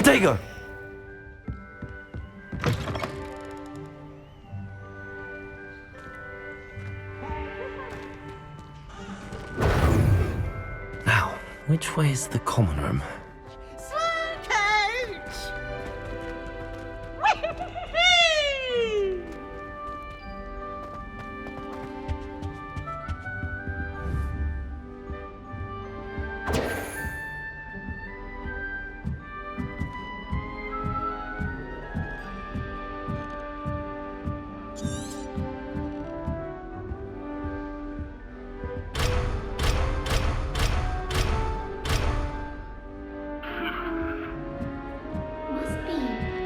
Protego! Now, which way is the common room? Must be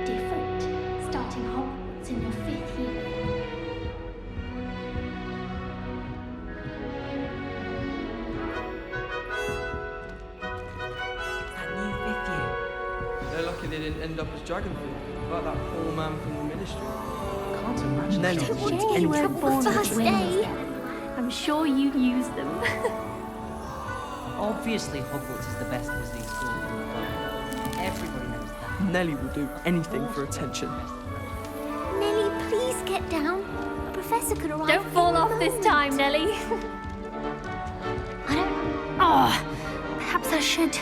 different, starting Hogwarts in your 5th year. That new 5th year. They're lucky they didn't end up as Dragonfly, like that poor man from the Ministry. Can't imagine. Nelly. Don't want to get any in trouble trouble the for first wings. day. I'm sure you'd use them. Obviously, Hogwarts is the best Wizarding school in the world. Everybody knows that. Nelly will do anything for attention. Nelly, please get down. A professor could arrive. Don't fall off this time, Nelly. I don't. Oh, perhaps I should.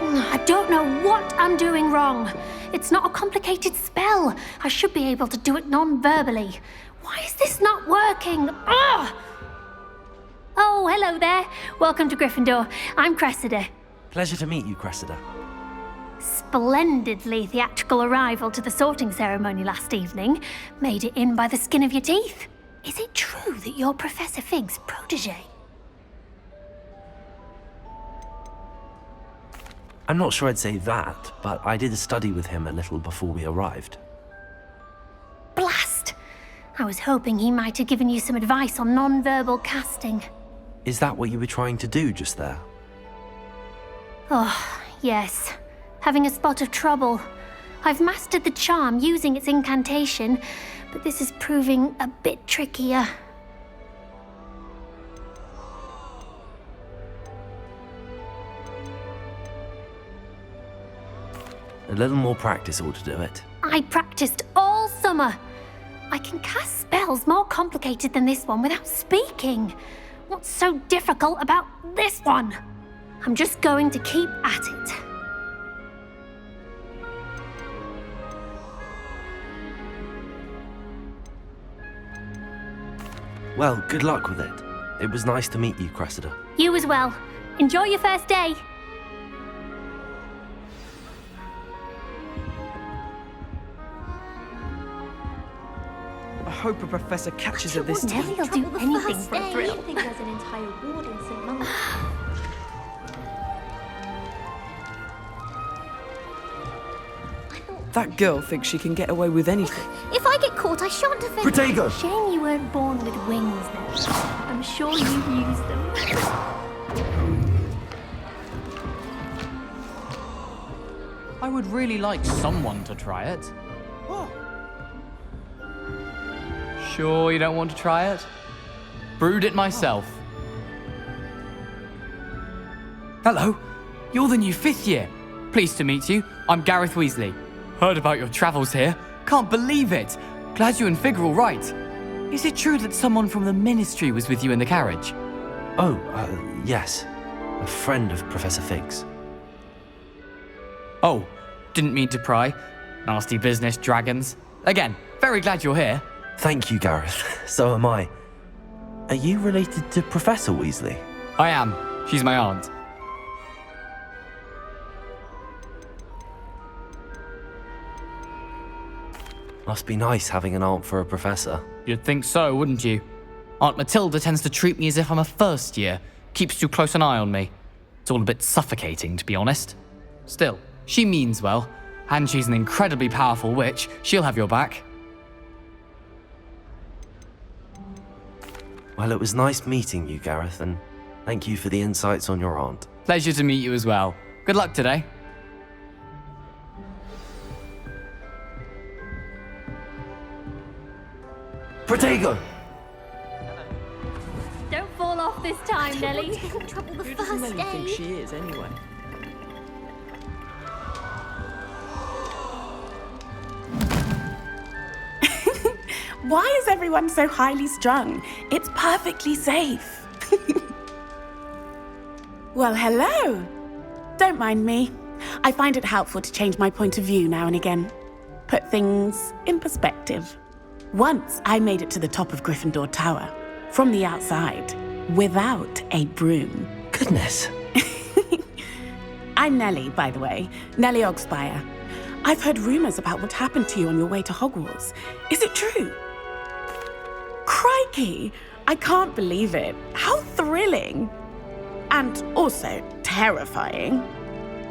I don't know what I'm doing wrong. It's not a complicated spell. I should be able to do it non-verbally. Why is this not working? Ugh! Oh, hello there. Welcome to Gryffindor. I'm Cressida. Pleasure to meet you, Cressida. Splendidly theatrical arrival to the sorting ceremony last evening. Made it in by the skin of your teeth. Is it true that you're Professor Fig's protege? I'm not sure I'd say that, but I did study with him a little before we arrived. Blast! I was hoping he might have given you some advice on non-verbal casting. Is that what you were trying to do just there? Oh, yes. Having a spot of trouble. I've mastered the charm using its incantation, but this is proving a bit trickier. A little more practice ought to do it. I practiced all summer. I can cast spells more complicated than this one without speaking. What's so difficult about this one? I'm just going to keep at it. Well, good luck with it. It was nice to meet you, Cressida. You as well. Enjoy your first day. I hope a professor catches her this time. Nelly'll do anything for a thrill. I think there's an entire ward in St. Mummy. That girl thinks she can get away with anything. If I get caught, I shan't offend. Protego! Shame you weren't born with wings, Nelly. I'm sure you've used them. I would really like someone to try it. Sure you don't want to try it? Brewed it myself. Hello, you're the new 5th year. Pleased to meet you. I'm Gareth Weasley. Heard about your travels here. Can't believe it. Glad you and Fig are all right. Is it true that someone from the Ministry was with you in the carriage? Oh, yes. A friend of Professor Fig's. Oh, didn't mean to pry. Nasty business, dragons. Again, very glad you're here. Thank you, Gareth. So am I. Are you related to Professor Weasley? I am. She's my aunt. Must be nice having an aunt for a professor. You'd think so, wouldn't you? Aunt Matilda tends to treat me as if I'm a first year. Keeps too close an eye on me. It's all a bit suffocating, to be honest. Still, she means well. And she's an incredibly powerful witch. She'll have your back. Well, it was nice meeting you, Gareth, and thank you for the insights on your aunt. Pleasure to meet you as well. Good luck today. Protego! Don't fall off this time, Nelly. Get in trouble the Who does first Nelly think day. she is, anyway? Why is everyone so highly strung? It's perfectly safe. Well, hello. Don't mind me. I find it helpful to change my point of view now and again. Put things in perspective. Once I made it to the top of Gryffindor Tower, from the outside, without a broom. Goodness. I'm Nellie, by the way. Nellie Ogspire. I've heard rumors about what happened to you on your way to Hogwarts. Is it true? Crikey! I can't believe it. How thrilling! And also terrifying.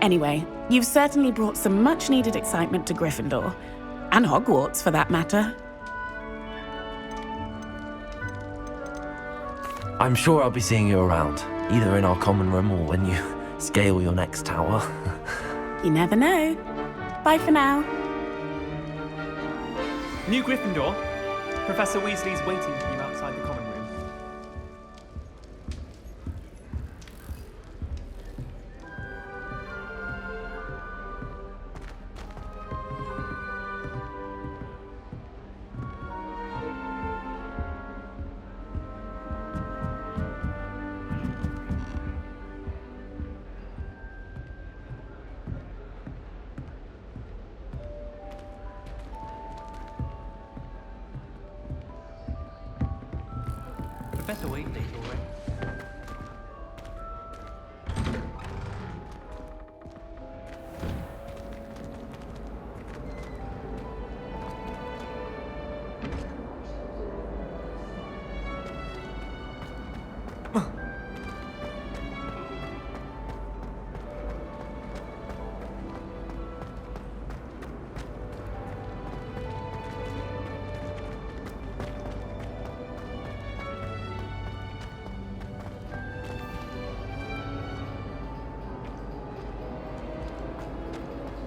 Anyway, you've certainly brought some much-needed excitement to Gryffindor. And Hogwarts, for that matter. I'm sure I'll be seeing you around, either in our common room or when you scale your next tower. You never know. Bye for now. New Gryffindor. Professor Weasley's waiting for you outside the common room. Professor Weasley's already.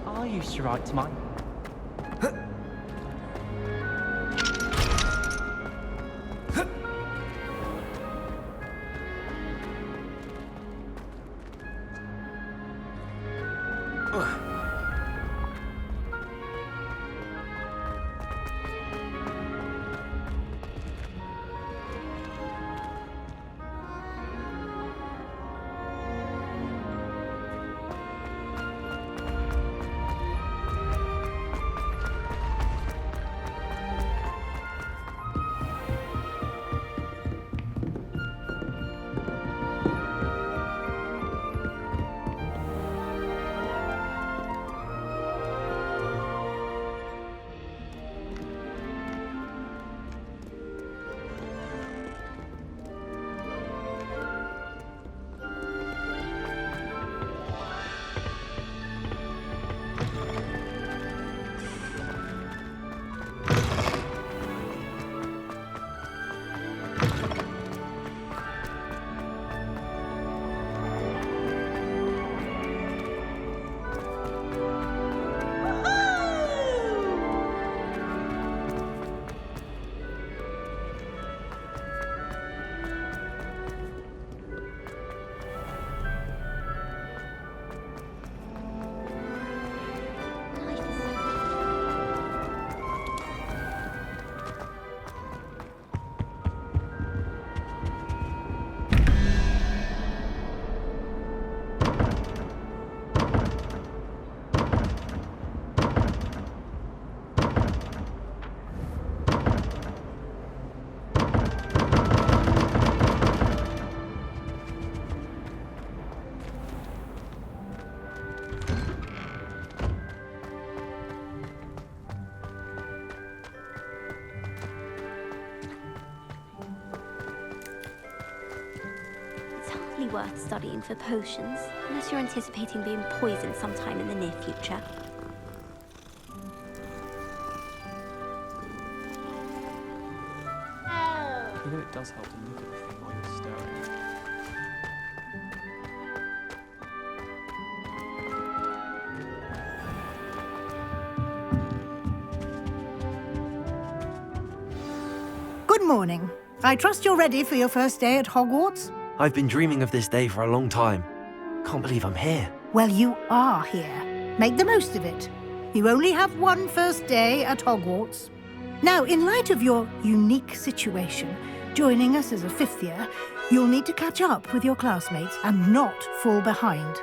I used to write to mine. Worth studying for potions, unless you're anticipating being poisoned sometime in the near future. You know it does help to look at the thing while you're stirring. Good morning. I trust you're ready for your first day at Hogwarts? I've been dreaming of this day for a long time. Can't believe I'm here. Well, you are here. Make the most of it. You only have one first day at Hogwarts. Now, in light of your unique situation, joining us as a 5th year, you'll need to catch up with your classmates and not fall behind.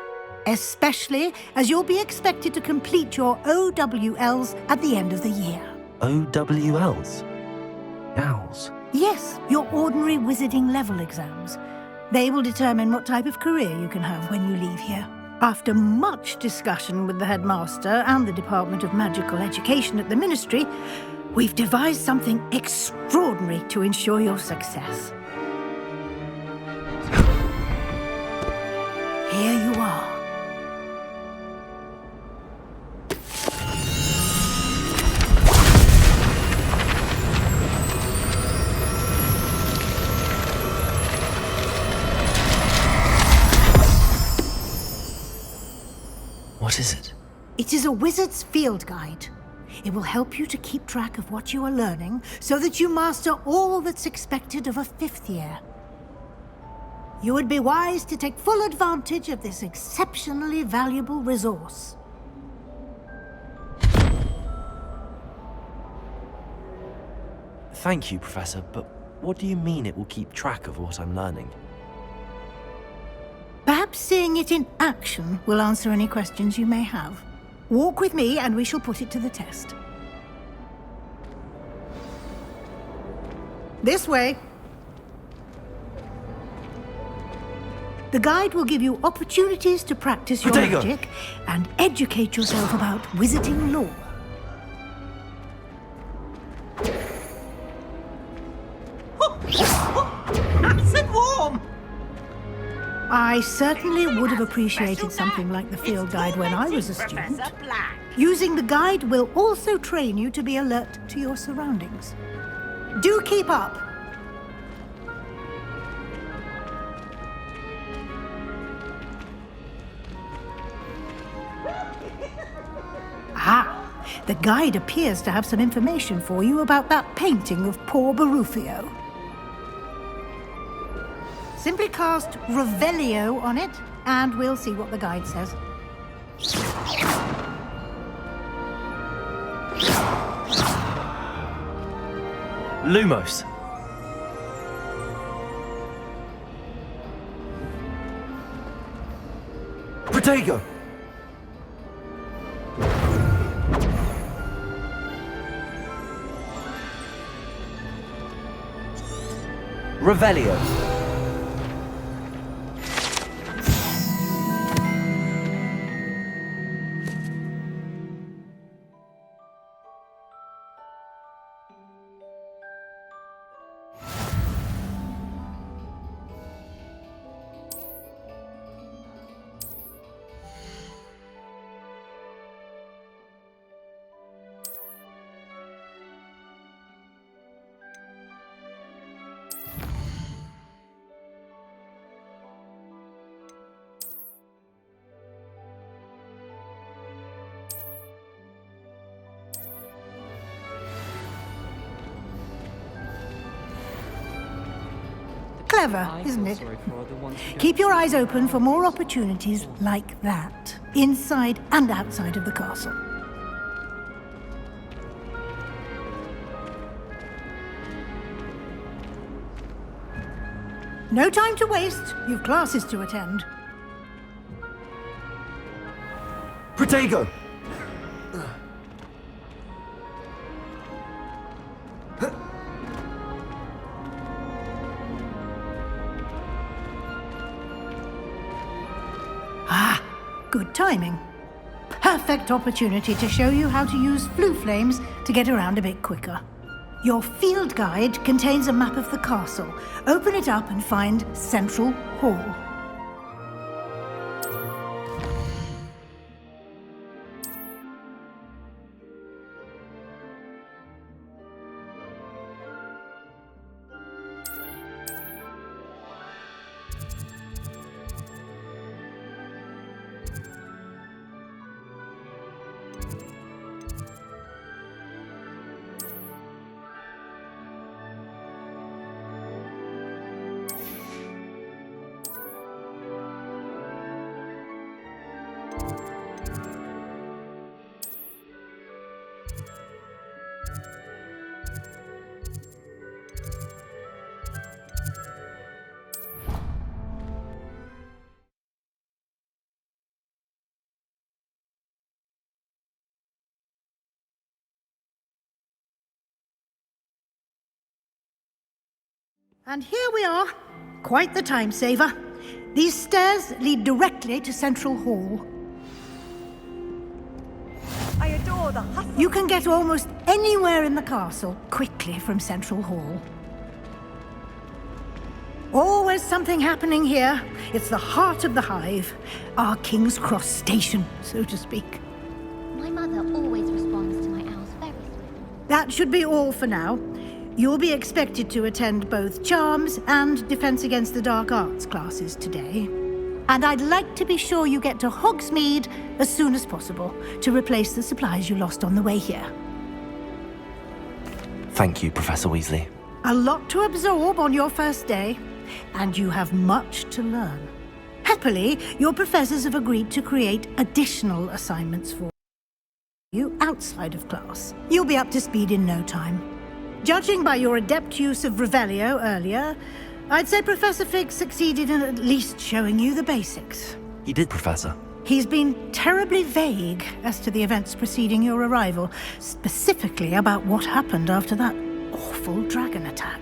Especially as you'll be expected to complete your OWLs at the end of the year. OWLs? Owls? Yes, your ordinary wizarding level exams. They will determine what type of career you can have when you leave here. After much discussion with the headmaster and the Department of Magical Education at the Ministry, we've devised something extraordinary to ensure your success. Here you are. What is it? It is a wizard's field guide. It will help you to keep track of what you are learning so that you master all that's expected of a 5th year. You would be wise to take full advantage of this exceptionally valuable resource. Thank you, Professor, but what do you mean it will keep track of what I'm learning? Perhaps seeing it in action will answer any questions you may have. Walk with me and we shall put it to the test. This way. The guide will give you opportunities to practice your Protego! magic and educate yourself about wizarding lore. Nice and warm! I certainly would have appreciated something like the field guide when I was a student. Using the guide will also train you to be alert to your surroundings. Do keep up! Ah, the guide appears to have some information for you about that painting of poor Barufio. Simply cast Revelio on it, and we'll see what the guide says. Lumos. Protego. Revelio. Clever, isn't it? Keep your eyes open for more opportunities like that, inside and outside of the castle. No time to waste. You've classes to attend. Protego. Ah, good timing. Perfect opportunity to show you how to use flue flames to get around a bit quicker. Your field guide contains a map of the castle. Open it up and find Central Hall. And here we are. Quite the time saver. These stairs lead directly to Central Hall. I adore the hustle. You can get almost anywhere in the castle quickly from Central Hall. Always something happening here. It's the heart of the hive. Our King's Cross station, so to speak. My mother always responds to my owls very swiftly. That should be all for now. You'll be expected to attend both Charms and Defense Against the Dark Arts classes today. And I'd like to be sure you get to Hogsmeade as soon as possible to replace the supplies you lost on the way here. Thank you, Professor Weasley. A lot to absorb on your first day, and you have much to learn. Happily, your professors have agreed to create additional assignments for you outside of class. You'll be up to speed in no time. Judging by your adept use of Revelio earlier, I'd say Professor Fig succeeded in at least showing you the basics. He did, Professor. He's been terribly vague as to the events preceding your arrival, specifically about what happened after that awful dragon attack.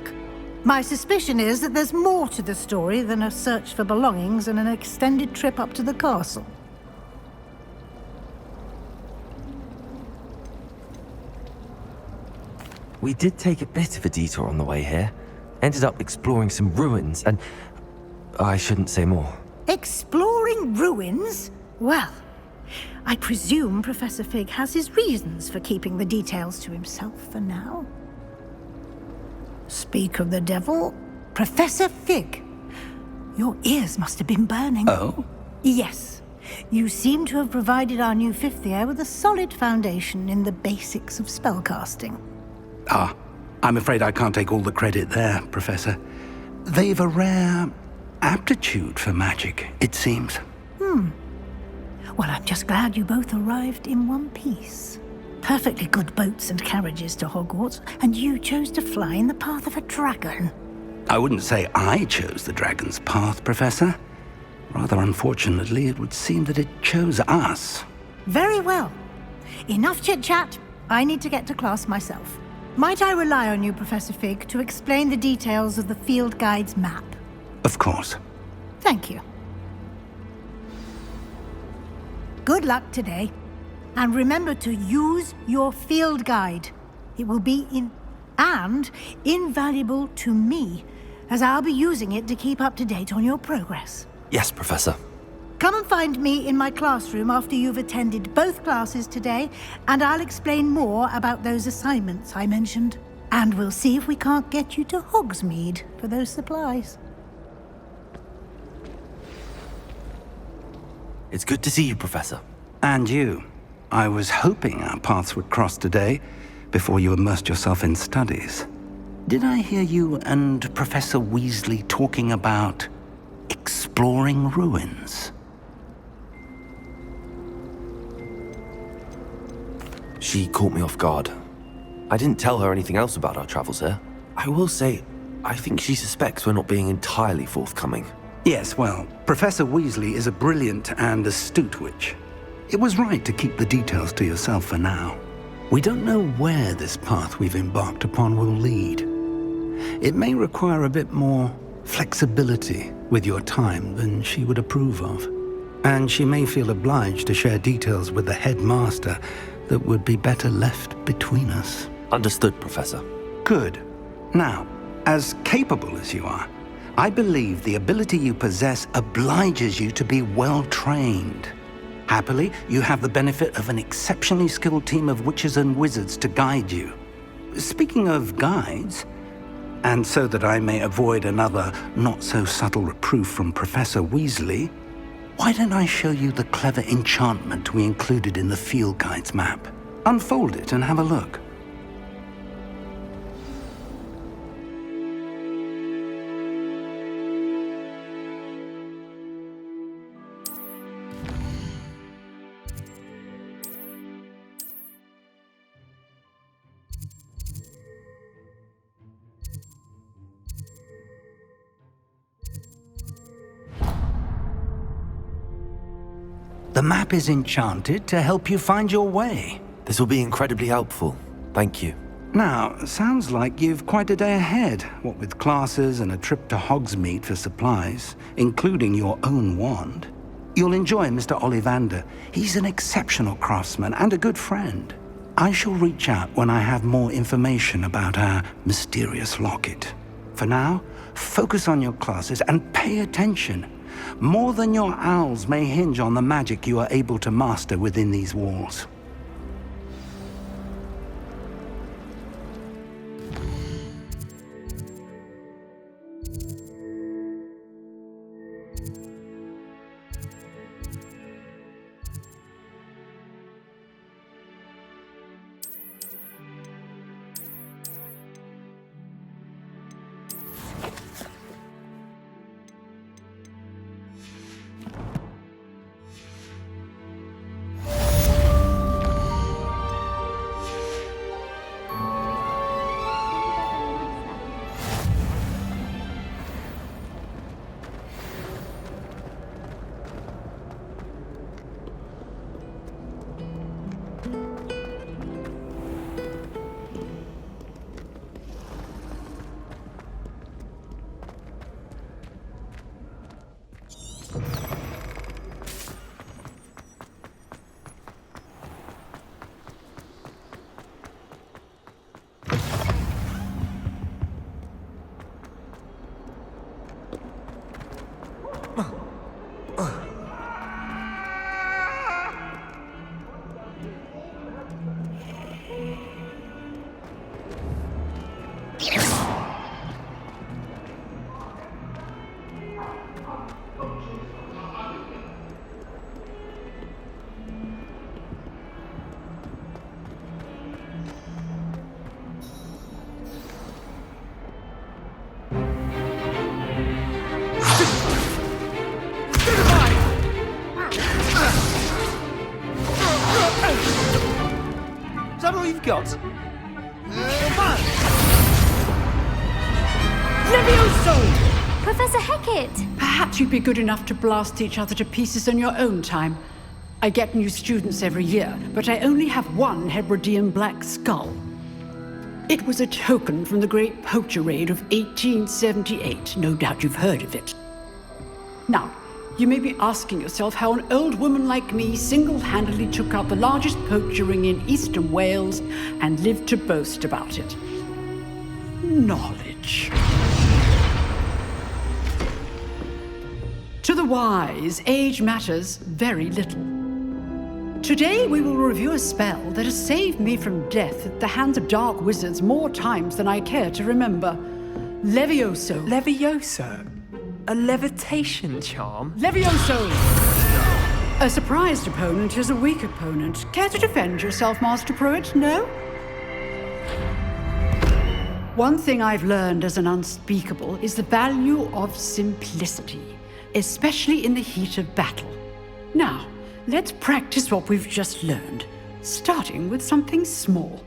My suspicion is that there's more to the story than a search for belongings and an extended trip up to the castle. We did take a bit of a detour on the way here. Ended up exploring some ruins and... I shouldn't say more. Exploring ruins? Well, I presume Professor Fig has his reasons for keeping the details to himself for now. Speak of the devil, Professor Fig. Your ears must have been burning. Oh? Yes. You seem to have provided our new fifth year with a solid foundation in the basics of spellcasting. Ah, I'm afraid I can't take all the credit there, Professor. They've a rare aptitude for magic, it seems. Well, I'm just glad you both arrived in one piece. Perfectly good boats and carriages to Hogwarts, and you chose to fly in the path of a dragon. I wouldn't say I chose the dragon's path, Professor. Rather unfortunately, it would seem that it chose us. Very well. Enough chit-chat. I need to get to class myself. Might I rely on you, Professor Fig, to explain the details of the field guide's map? Of course. Thank you. Good luck today. And remember to use your field guide. It will be invaluable to me, as I'll be using it to keep up to date on your progress. Yes, Professor. Come and find me in my classroom after you've attended both classes today, and I'll explain more about those assignments I mentioned. And we'll see if we can't get you to Hogsmeade for those supplies. It's good to see you, Professor. And you. I was hoping our paths would cross today, before you immersed yourself in studies. Did I hear you and Professor Weasley talking about exploring ruins? She caught me off guard. I didn't tell her anything else about our travels here. I will say, I think she suspects we're not being entirely forthcoming. Yes, well, Professor Weasley is a brilliant and astute witch. It was right to keep the details to yourself for now. We don't know where this path we've embarked upon will lead. It may require a bit more flexibility with your time than she would approve of. And she may feel obliged to share details with the headmaster that would be better left between us. Understood, Professor. Good. Now, as capable as you are, I believe the ability you possess obliges you to be well-trained. Happily, you have the benefit of an exceptionally skilled team of witches and wizards to guide you. Speaking of guides, and so that I may avoid another not-so-subtle reproof from Professor Weasley, why don't I show you the clever enchantment we included in the field guide's map? Unfold it and have a look. The map is enchanted to help you find your way. This will be incredibly helpful. Thank you. Now, sounds like you've quite a day ahead, what with classes and a trip to Hogsmeade for supplies, including your own wand. You'll enjoy Mr. Ollivander. He's an exceptional craftsman and a good friend. I shall reach out when I have more information about our mysterious locket. For now, focus on your classes and pay attention. More than your owls may hinge on the magic you are able to master within these walls. Got? Levioso! Professor Hecat! Perhaps you'd be good enough to blast each other to pieces in your own time. I get new students every year, but I only have one Hebridean black skull. It was a token from the Great Poacher Raid of 1878. No doubt you've heard of it. Now, you may be asking yourself how an old woman like me single-handedly took out the largest poacher ring in eastern Wales and lived to boast about it. Knowledge. To the wise, age matters very little. Today we will review a spell that has saved me from death at the hands of dark wizards more times than I care to remember. Levioso. Levioso? A levitation charm? Levioso! A surprised opponent is a weak opponent. Care to defend yourself, Master Pruitt? No? One thing I've learned as an unspeakable is the value of simplicity, especially in the heat of battle. Now, let's practice what we've just learned, starting with something small.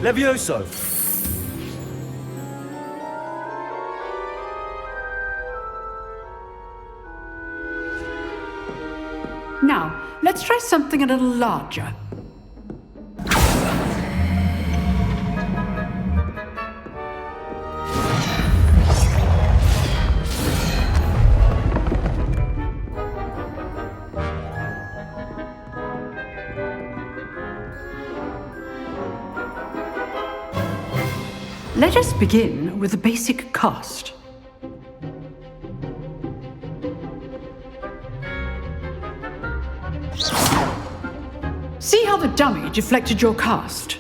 Levioso! Now, let's try something a little larger. Let us begin with the basic cast. See how the dummy deflected your cast?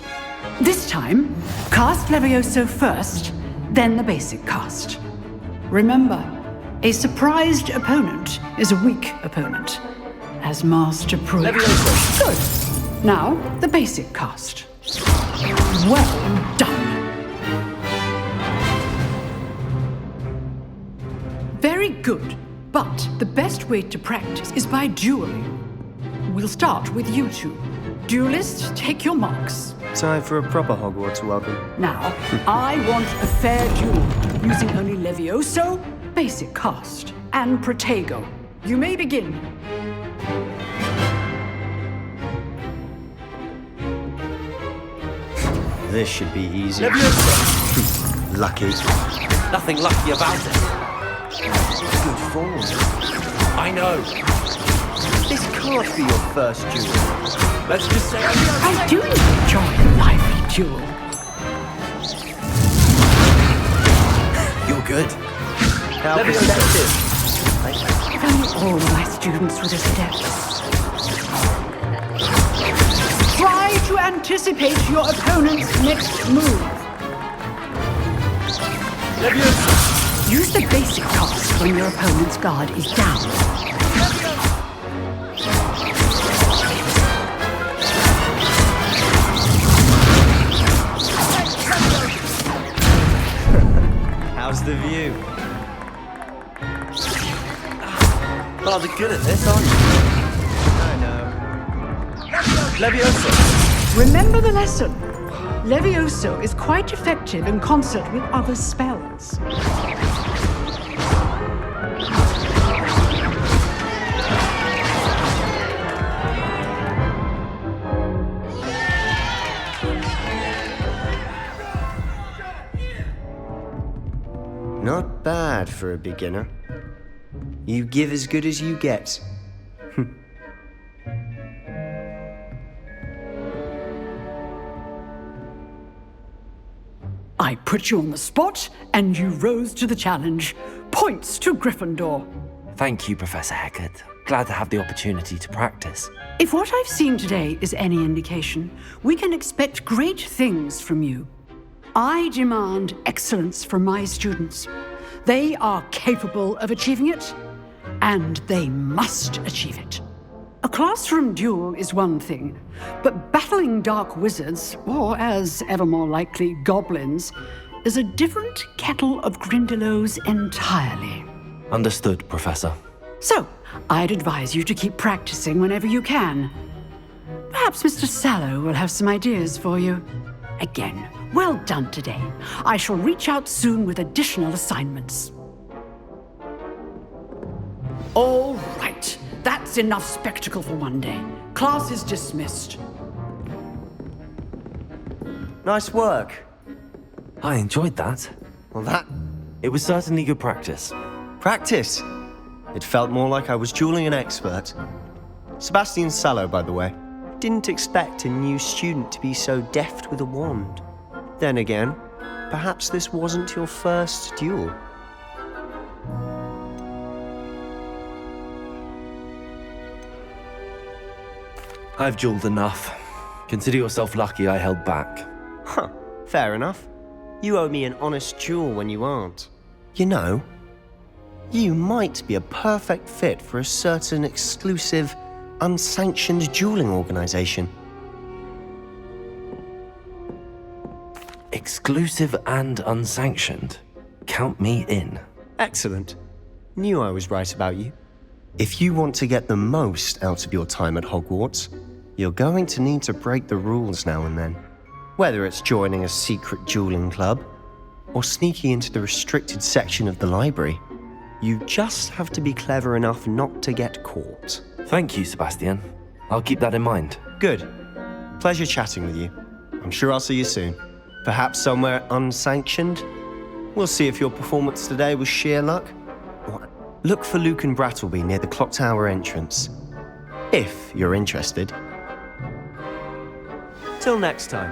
This time, cast Levioso first, then the basic cast. Remember, A surprised opponent is a weak opponent, as Master proved. Good. Now, the basic cast. Well done. Very good, but the best way to practice is by dueling. We'll start with you two. Duelists, take your marks. Time for a proper Hogwarts welcome. Now, I want a fair duel, using only Levioso, basic cast, and Protego. You may begin. This should be easy. Lucky. Nothing lucky about it. Good form. I know. This can't be your first duel. Let's just say I do enjoy a lively duel. you're good. How perceptive. If only all my students were as adept. Try to anticipate your opponent's next move. Use the basic cast when your opponent's guard is down. How's the view? Rather good at this, aren't you? I know. Leviosa! Remember the lesson. Levioso is quite effective in concert with other spells. Not bad for a beginner. You give as good as you get. I put you on the spot, and you rose to the challenge. Points to Gryffindor. Thank you, Professor Hecat. Glad to have the opportunity to practice. If what I've seen today is any indication, we can expect great things from you. I demand excellence from my students. They are capable of achieving it, and they must achieve it. A classroom duel is one thing, but battling dark wizards, or as ever more likely, goblins, is a different kettle of Grindylows entirely. Understood, Professor. So, I'd advise you to keep practicing whenever you can. Perhaps Mr. Sallow will have some ideas for you. Again, well done today. I shall reach out soon with additional assignments. All right. That's enough spectacle for one day. Class is dismissed. Nice work. I enjoyed that. Well, It was certainly good practice. practice. It felt more like I was dueling an expert. Sebastian Sallow, by the way. Didn't expect a new student to be so deft with a wand. Then again, perhaps this wasn't your first duel. I've dueled enough. Consider yourself lucky I held back. Huh, fair enough. You owe me an honest duel when you aren't. You know, you might be a perfect fit for a certain exclusive, unsanctioned dueling organization. Exclusive and unsanctioned. Count me in. Excellent. Knew I was right about you. If you want to get the most out of your time at Hogwarts, you're going to need to break the rules now and then. Whether it's joining a secret dueling club, or sneaking into the restricted section of the library, you just have to be clever enough not to get caught. Thank you, Sebastian. I'll keep that in mind. Good. Pleasure chatting with you. I'm sure I'll see you soon. Perhaps somewhere unsanctioned? We'll see if your performance today was sheer luck. Look for Luke and Brattleby near the clock tower entrance. If you're interested. Till next time.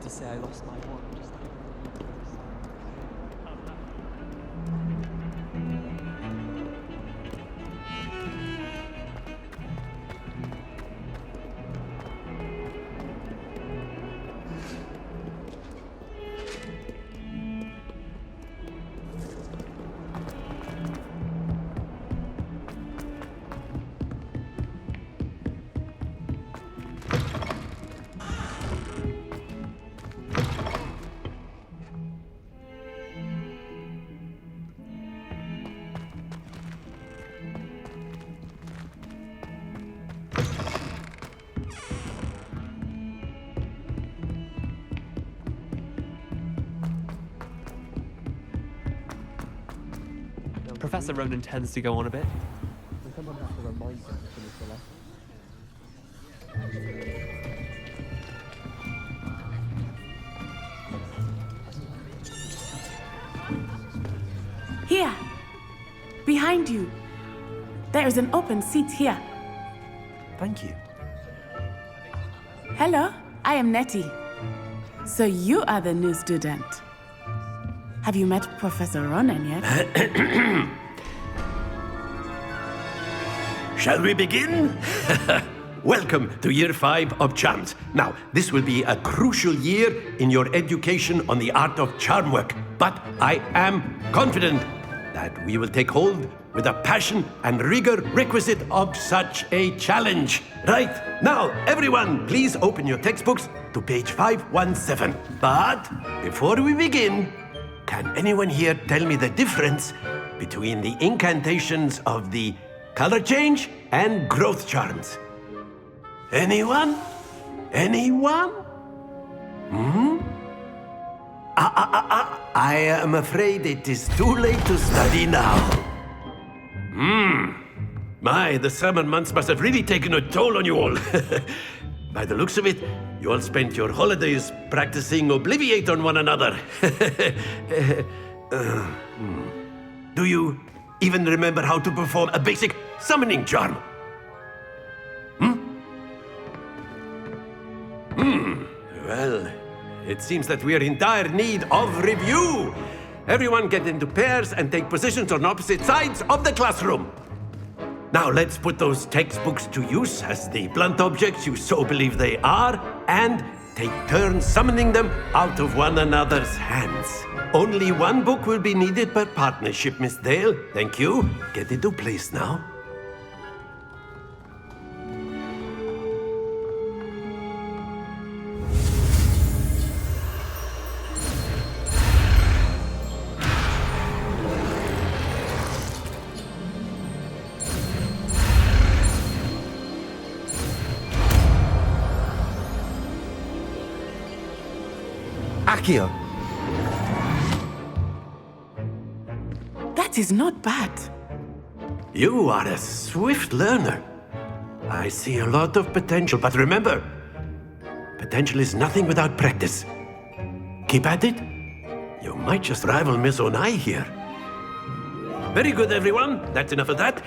To say I lost my wand. Professor Ronan tends to go on a bit. And someone has to remind him to finish the lesson. Here, behind you. There is an open seat here. Thank you. Hello, I am Nettie. So you are the new student. Have you met Professor Ronan yet? Shall we begin? Welcome to Year 5 of Charms. Now, this will be a crucial year in your education on the art of charm work, but I am confident that we will take hold with the passion and rigor requisite of such a challenge. Right, now, everyone, please open your textbooks to page 517. But before we begin, can anyone here tell me the difference between the incantations of the color change and growth charms? Anyone? Anyone? I am afraid it is too late to study now. My, the summer months must have really taken a toll on you all. By the looks of it, you all spent your holidays practicing Obliviate on one another. Do you even remember how to perform a basic summoning charm? Well, it seems that we are in dire need of review. Everyone get into pairs and take positions on opposite sides of the classroom. Now let's put those textbooks to use as the blunt objects you so believe they are, and take turns summoning them out of one another's hands. Only one book will be needed per partnership, Miss Dale. Thank you. Get into place now. Accio! That is not bad. You are a swift learner. I see a lot of potential, but remember, potential is nothing without practice. Keep at it. You might just rival Miss Onai here. Very good, everyone. That's enough of that.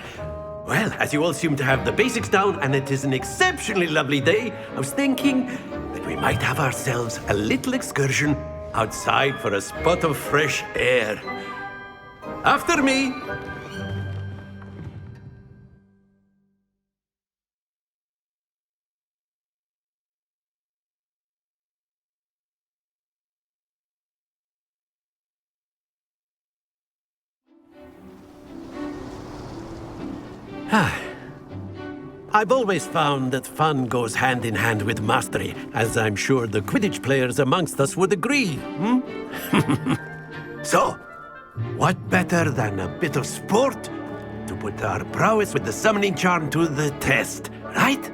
Well, as you all seem to have the basics down, and it is an exceptionally lovely day, I was thinking that we might have ourselves a little excursion outside for a spot of fresh air. After me! I've always found that fun goes hand in hand with mastery, as I'm sure the Quidditch players amongst us would agree. So, what better than a bit of sport to put our prowess with the summoning charm to the test, right?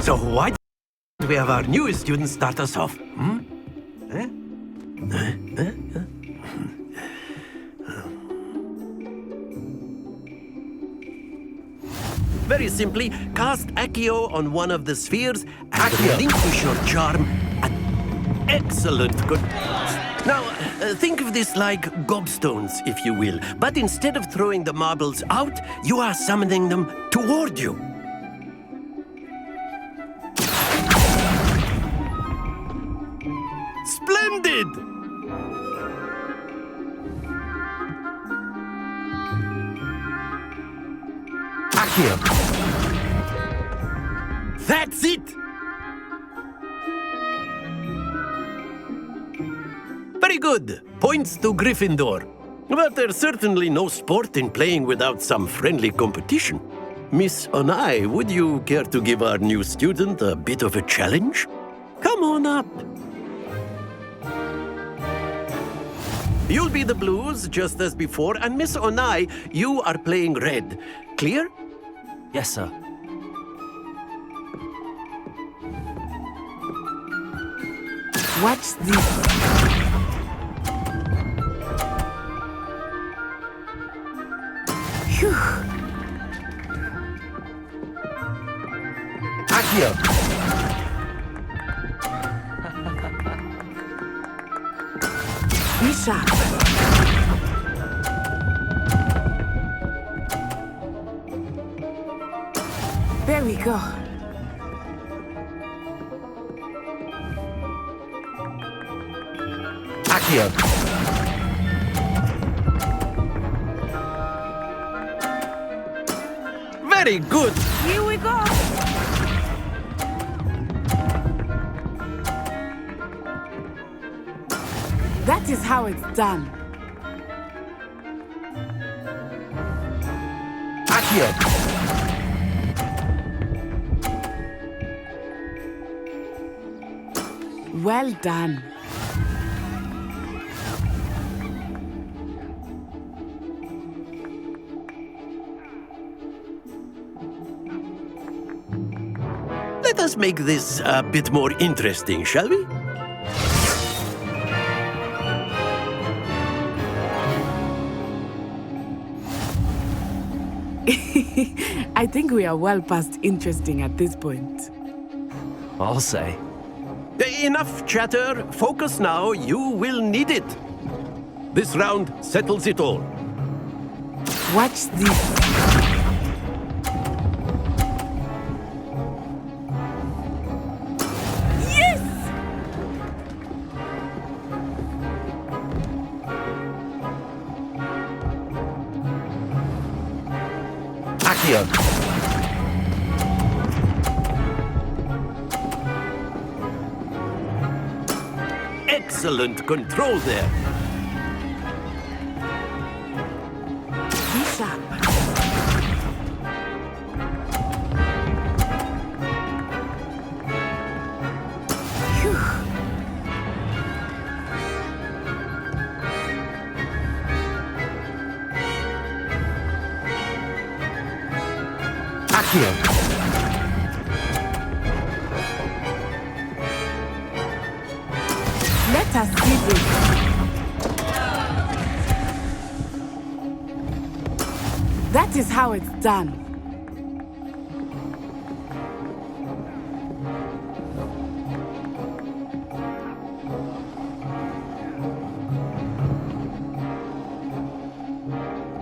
So why don't we have our newest student start us off? Very simply, cast Accio on one of the spheres and relinquish your charm. Excellent. Good. Now, think of this like gobstones, if you will. But instead of throwing the marbles out, you are summoning them toward you. Splendid! Accio! That's it! Very good. Points to Gryffindor. But there's certainly no sport in playing without some friendly competition. Miss Onai, would you care to give our new student a bit of a challenge? Come on up. You'll be the blues, just as before, and Miss Onai, you are playing red. Clear? Yes, sir. Watch this. Phew. Accio! Be sharp. There we go. Accio! Very good. Here we go. That is how it's done. Accio! Well done. Let us make this a bit more interesting, shall we? I think we are well past interesting at this point. I'll say. Enough chatter. Focus now. You will need it. This round settles it all. Watch this. Yes! Accio! Excellent control there. Be sharp. Phew. Accio! Let us see this. That is how it's done.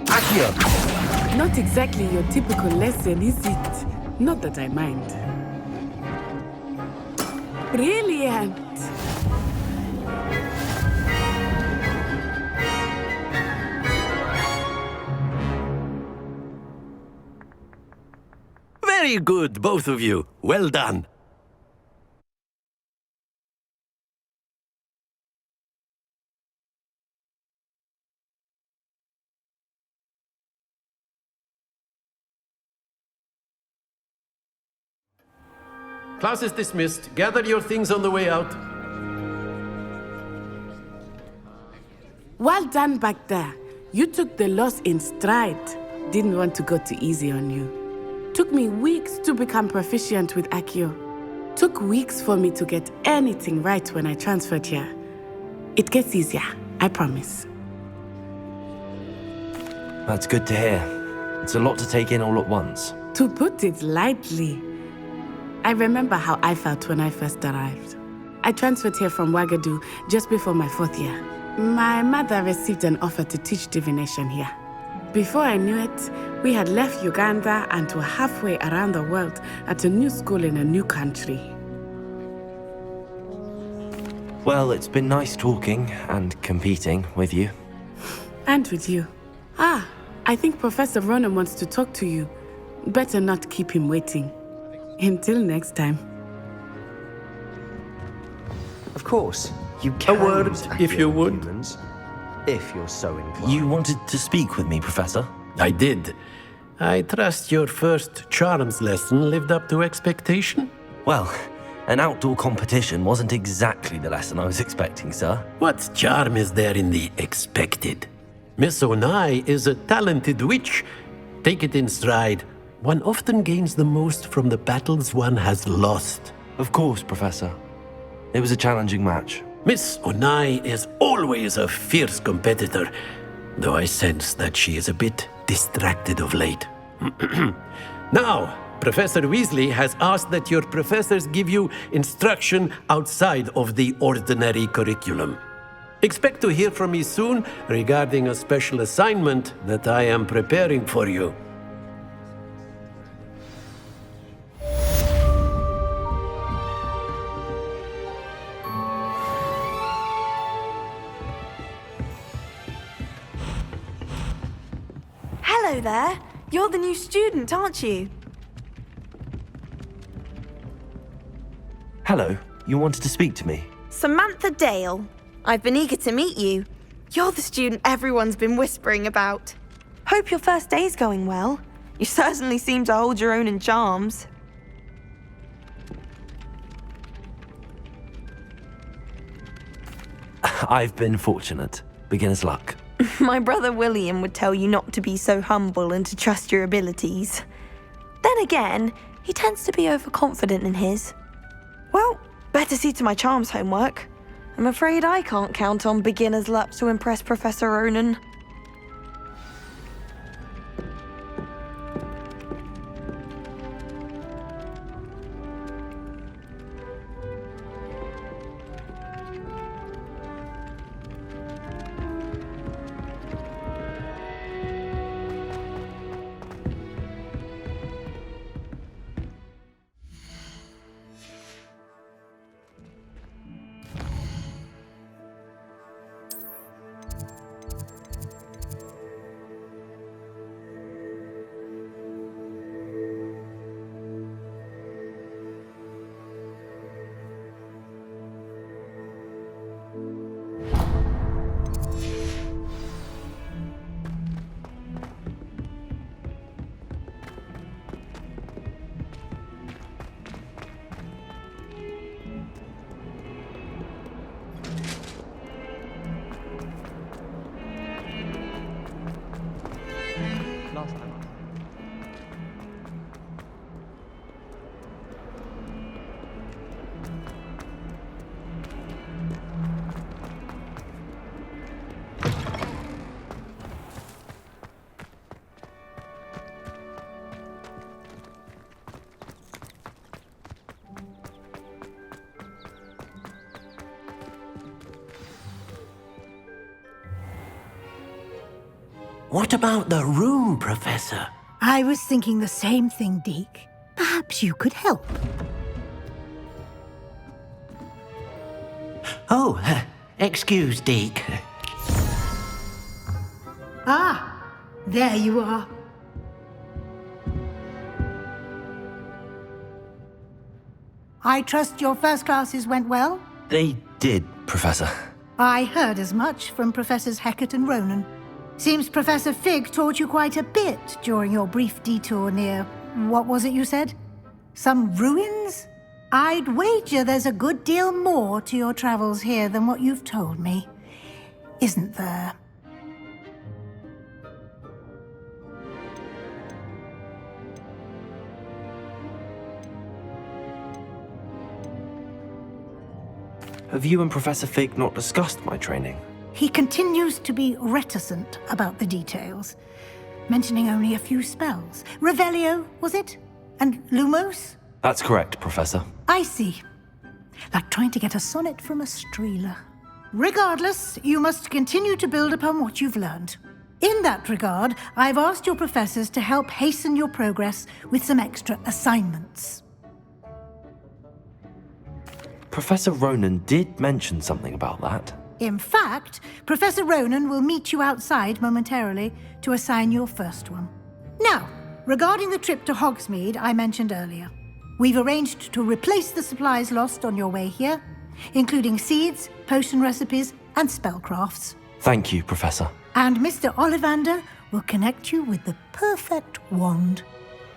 Accio! Not exactly your typical lesson, is it? Not that I mind. Brilliant! Very good, both of you. Well done. Class is dismissed. Gather your things on the way out. Well done back there. You took the loss in stride. Didn't want to go too easy on you. Took me weeks to become proficient with Accio. Took weeks for me to get anything right when I transferred here. It gets easier, I promise. That's good to hear. It's a lot to take in all at once. To put it lightly, I remember how I felt when I first arrived. I transferred here from Wagadu just before my 4th year. My mother received an offer to teach divination here. Before I knew it, we had left Uganda and were halfway around the world at a new school in a new country. Well, it's been nice talking and competing with you. And with you. Ah, I think Professor Ronan wants to talk to you. Better not keep him waiting. Until next time. Of course, you can. A word, use if you Accio would. humans, if you're so inclined. You wanted to speak with me, Professor? I did. I trust your first charms lesson lived up to expectation? Well, An outdoor competition wasn't exactly the lesson I was expecting, sir. What charm is there in the expected? Miss Onai is a talented witch. Take it in stride. One often gains the most from the battles one has lost. Of course, Professor. It was a challenging match. Miss Onai is always a fierce competitor, though I sense that she is a bit distracted of late. Now, Professor Weasley has asked that your professors give you instruction outside of the ordinary curriculum. Expect to hear from me soon regarding a special assignment that I am preparing for you. Hello there. You're the new student, aren't you? Hello, you wanted to speak to me? Samantha Dale. I've been eager to meet you. You're the student everyone's been whispering about. Hope your first day's going well. You certainly seem to hold your own in charms. I've been fortunate. Beginner's luck. My brother William would tell you not to be so humble and to trust your abilities. Then again, he tends to be overconfident in his. Well, better see to my charms homework. I'm afraid I can't count on beginner's luck to impress Professor Ronan. Last time. What about the room, Professor? I was thinking the same thing, Deke. Perhaps you could help. Oh, excuse, Deke. Ah, there you are. I trust your first classes went well? They did, Professor. I heard as much from Professors Hecat and Ronan. Seems Professor Fig taught you quite a bit during your brief detour near... what was it you said? Some ruins? I'd wager there's a good deal more to your travels here than what you've told me. Isn't there? Have you and Professor Fig not discussed my training? He continues to be reticent about the details, mentioning only a few spells. Revelio, was it? And Lumos? That's correct, Professor. I see. Like trying to get a sonnet from a streeler. Regardless, you must continue to build upon what you've learned. In that regard, I've asked your professors to help hasten your progress with some extra assignments. Professor Ronan did mention something about that. In fact, Professor Ronan will meet you outside momentarily to assign your first one. Now, regarding the trip to Hogsmeade I mentioned earlier, we've arranged to replace the supplies lost on your way here, including seeds, potion recipes, and spellcrafts. Thank you, Professor. And Mr. Ollivander will connect you with the perfect wand.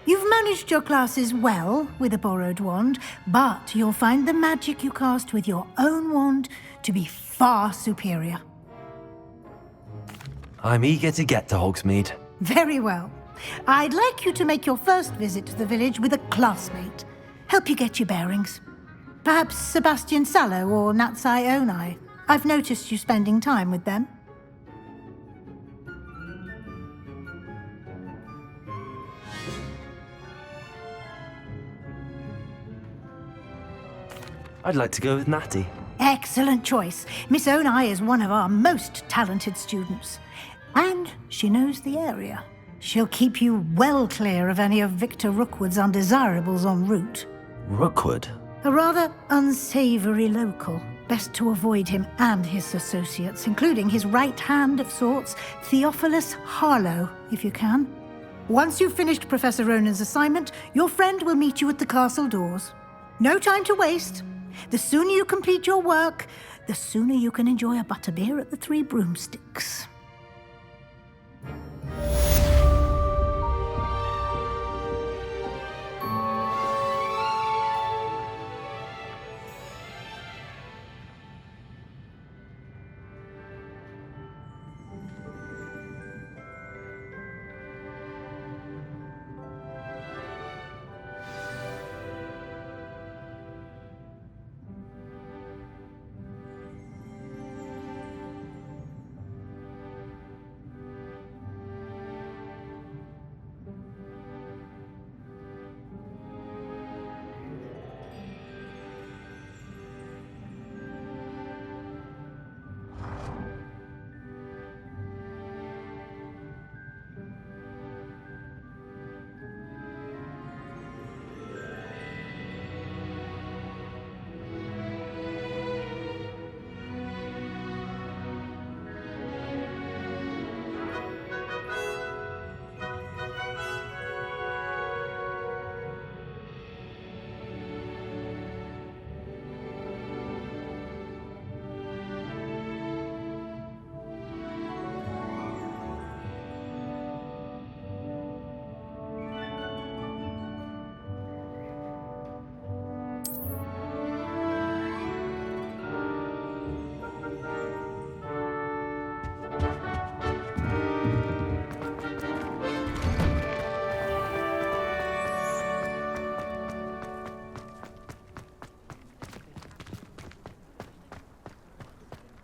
You've managed your classes well with a borrowed wand, but you'll find the magic you cast with your own wand to be far superior. I'm eager to get to Hogsmeade. Very well. I'd like you to make your first visit to the village with a classmate. Help you get your bearings. Perhaps Sebastian Sallow or Natsai Onai. I've noticed you spending time with them. I'd like to go with Natty. Excellent choice. Miss Onai is one of our most talented students. And she knows the area. She'll keep you well clear of any of Victor Rookwood's undesirables en route. Rookwood? A rather unsavory local. Best to avoid him and his associates, including his right hand of sorts, Theophilus Harlow, if you can. Once you've finished Professor Ronan's assignment, your friend will meet you at the castle doors. No time to waste. The sooner you complete your work, the sooner you can enjoy a butterbeer at the Three Broomsticks.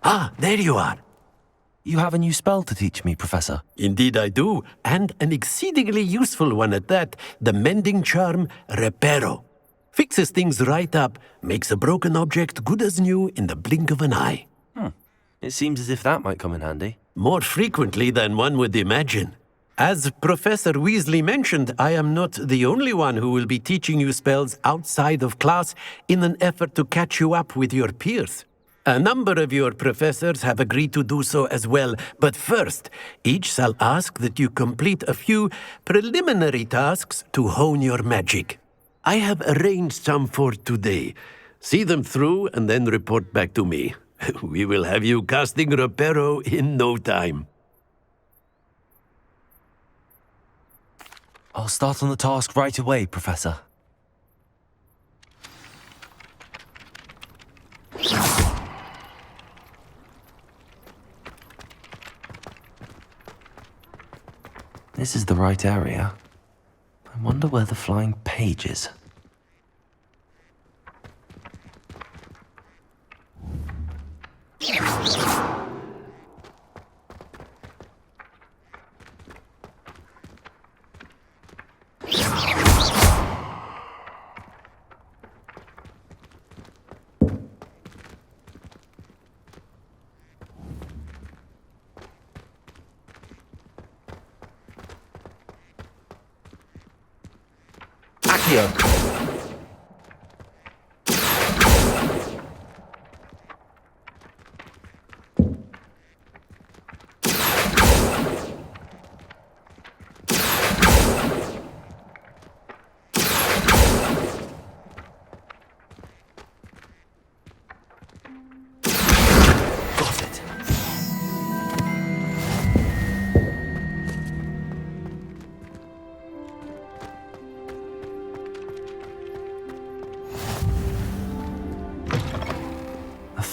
Ah, there you are. You have a new spell to teach me, Professor. Indeed I do, and an exceedingly useful one at that, the mending charm Reparo. Fixes things right up, makes a broken object good as new in the blink of an eye. It seems as if that might come in handy. More frequently than one would imagine. As Professor Weasley mentioned, I am not the only one who will be teaching you spells outside of class in an effort to catch you up with your peers. A number of your professors have agreed to do so as well, but first, each shall ask that you complete a few preliminary tasks to hone your magic. I have arranged some for today. See them through and then report back to me. We will have you casting Reparo in no time. I'll start on the task right away, Professor. This is the right area. I wonder where the flying page is. Accio!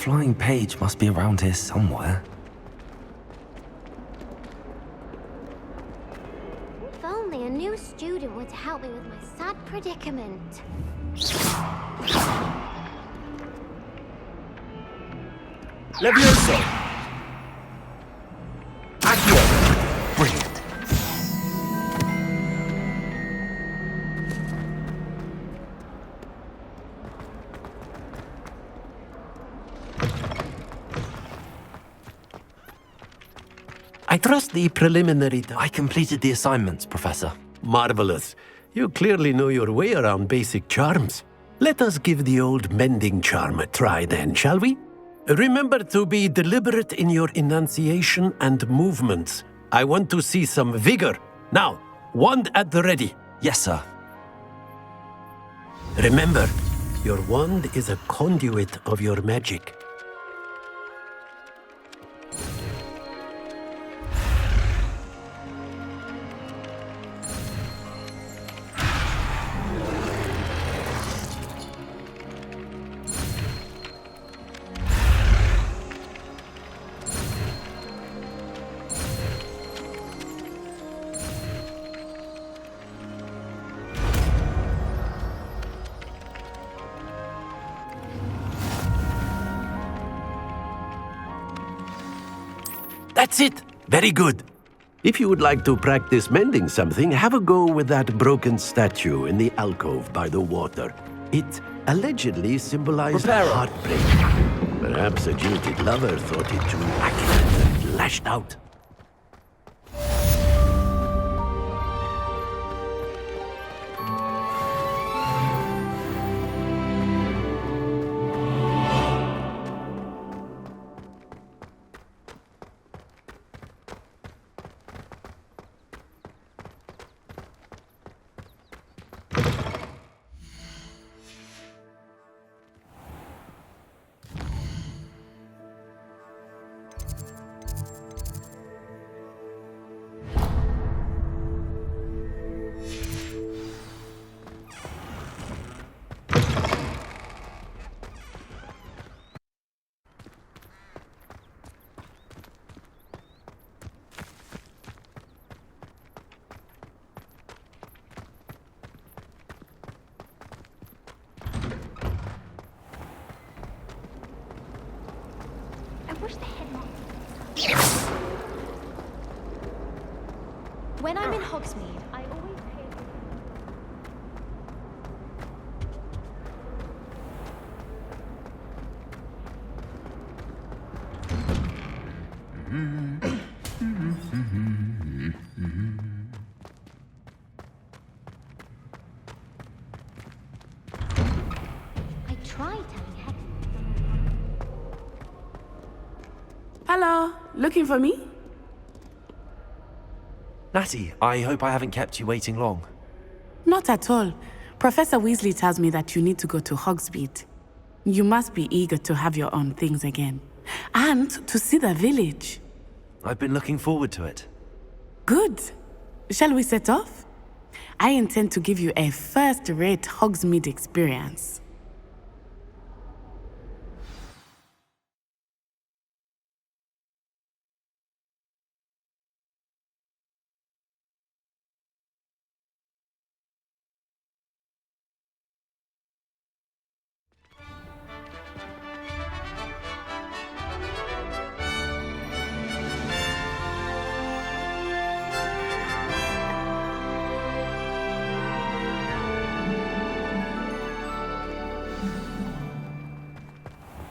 flying page must be around here somewhere. If only a new student would help me with my sad predicament. Levioso! Accio! Brilliant. I trust the preliminary... I completed the assignments, Professor. Marvelous. You clearly know your way around basic charms. Let us give the old mending charm a try then, shall we? Remember to be deliberate in your enunciation and movements. I want to see some vigor. Now, wand at the ready. Yes, sir. Remember, your wand is a conduit of your magic. That's it! Very good. If you would like to practice mending something, have a go with that broken statue in the alcove by the water. It allegedly symbolized heartbreak. Perhaps a jilted lover thought it too accurate and lashed out. When I'm in Hogsmeade, I always pay... I tried telling Hex. Hello, looking for me? Natty, I hope I haven't kept you waiting long. Not at all. Professor Weasley tells me that you need to go to Hogsmeade. You must be eager to have your own things again. And to see the village. I've been looking forward to it. Good. Shall we set off? I intend to give you a first-rate Hogsmeade experience.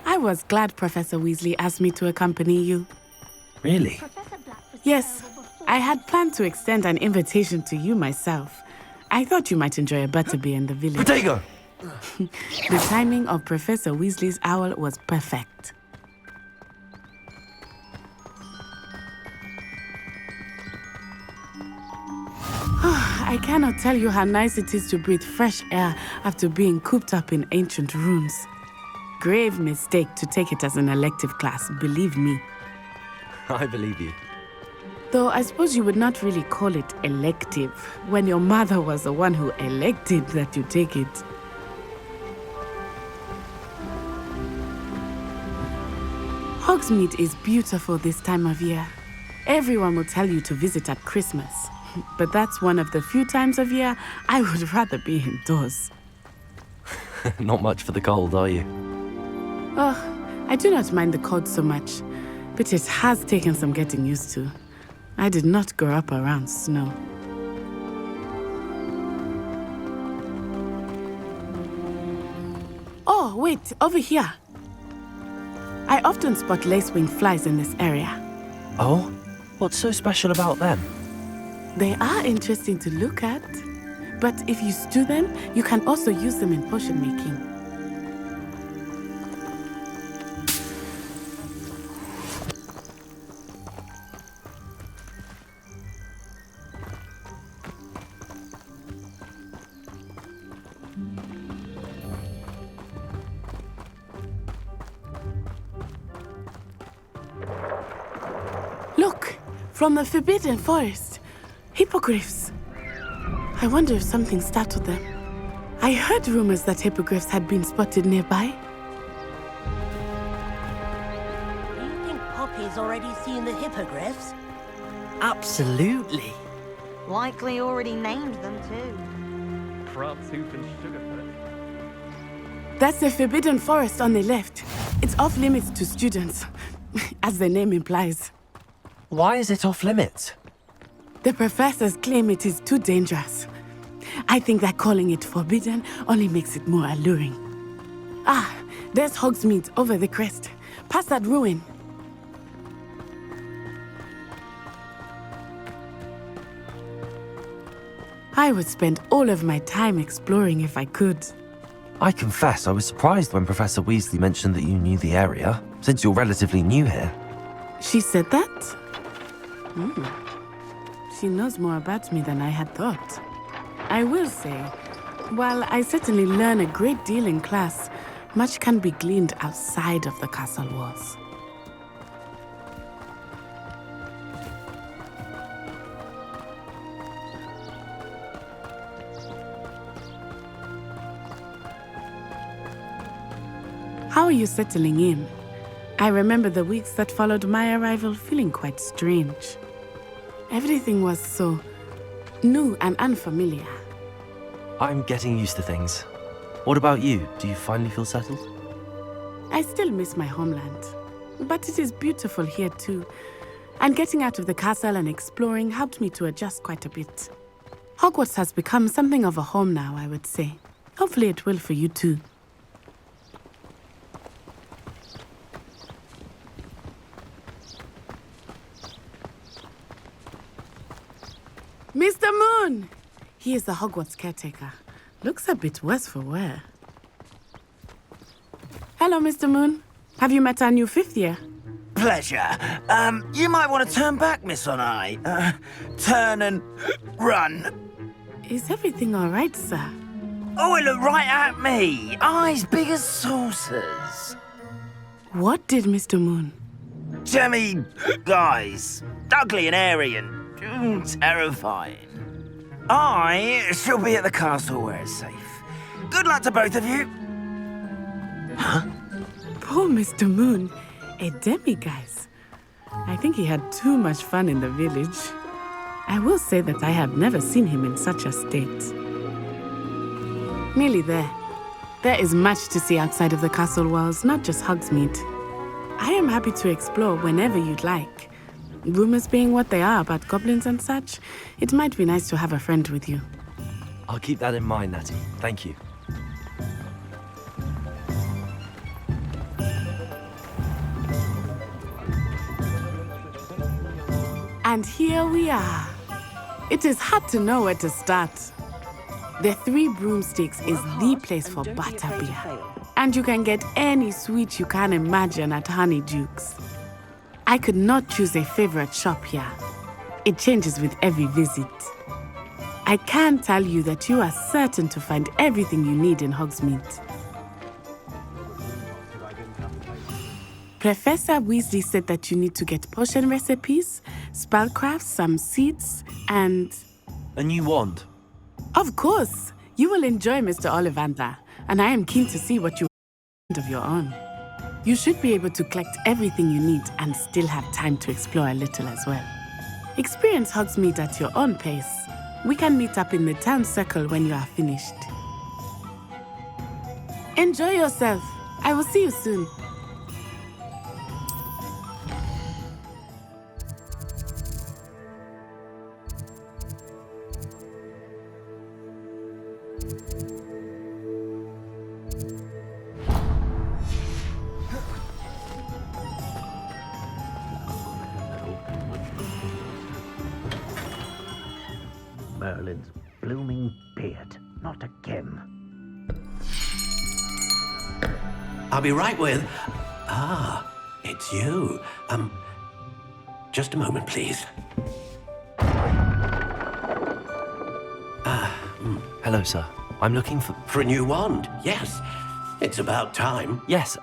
I was glad Professor Weasley asked me to accompany you. Really? Yes, I had planned to extend an invitation to you myself. I thought you might enjoy a butterbeer in the village. Potato! The timing of Professor Weasley's owl was perfect. I cannot tell you how nice it is to breathe fresh air after being cooped up in ancient rooms. Grave mistake to take it as an elective class, believe me. I believe you. Though I suppose you would not really call it elective when your mother was the one who elected that you take it. Hogsmeade is beautiful this time of year. Everyone will tell you to visit at Christmas. But that's one of the few times of year I would rather be indoors. Not much for the cold, are you? Oh, I do not mind the cold so much, but it has taken some getting used to. I did not grow up around snow. Oh, wait, over here. I often spot lacewing flies in this area. Oh? What's so special about them? They are interesting to look at, but if you stew them, you can also use them in potion making. Look, from the Forbidden Forest. Hippogriffs. I wonder if something startled them. I heard rumors that hippogriffs had been spotted nearby. Do you think Poppy's already seen the hippogriffs? Absolutely. Likely already named them too. Crabtooth and Sugarfoot. That's the Forbidden Forest on the left. It's off limits to students, as the name implies. Why is it off limits? The professors claim it is too dangerous. I think that calling it forbidden only makes it more alluring. Ah, there's Hogsmeade over the crest. Past that ruin. I would spend all of my time exploring if I could. I confess I was surprised when Professor Weasley mentioned that you knew the area, since you're relatively new here. She said that? She knows more about me than I had thought. I will say, while I certainly learn a great deal in class, much can be gleaned outside of the castle walls. How are you settling in? I remember the weeks that followed my arrival feeling quite strange. Everything was so new and unfamiliar. I'm getting used to things. What about you? Do you finally feel settled? I still miss my homeland, but it is beautiful here too. And getting out of the castle and exploring helped me to adjust quite a bit. Hogwarts has become something of a home now, I would say. Hopefully it will for you too. Mr. Moon! He is the Hogwarts caretaker. Looks a bit worse for wear. Hello, Mr. Moon. Have you met our new fifth year? Pleasure. You might want to turn back, Miss Onai. Turn and run. Is everything all right, sir? Oh, it looked right at me. Eyes big as saucers. What did Mr. Moon? Jemmy, guys. Ugly and airy and terrifying. I shall be at the castle where it's safe. Good luck to both of you. Huh? Poor Mr. Moon. A demiguise. I think he had too much fun in the village. I will say that I have never seen him in such a state. Nearly there. There is much to see outside of the castle walls, not just Hogsmeade. I am happy to explore whenever you'd like. Rumors being what they are about goblins and such, it might be nice to have a friend with you. I'll keep that in mind, Natty. Thank you. And here we are. It is hard to know where to start. The Three Broomsticks is the place for butterbeer. And you can get any sweet you can imagine at Honeydukes. I could not choose a favorite shop here. It changes with every visit. I can tell you that you are certain to find everything you need in Hogsmeade. Professor Weasley said that you need to get potion recipes, spellcrafts, some seeds, and... A new wand? Of course! You will enjoy Mr. Ollivander, and I am keen to see what you of your own. You should be able to collect everything you need and still have time to explore a little as well. Experience Hogsmeade at your own pace. We can meet up in the town circle when you are finished. Enjoy yourself. I will see you soon. Merlin's blooming beard. Not again. I'll be right with... Ah, it's you. Just a moment, please. Hello, sir. I'm looking for... For a new wand, yes. It's about time. Yes,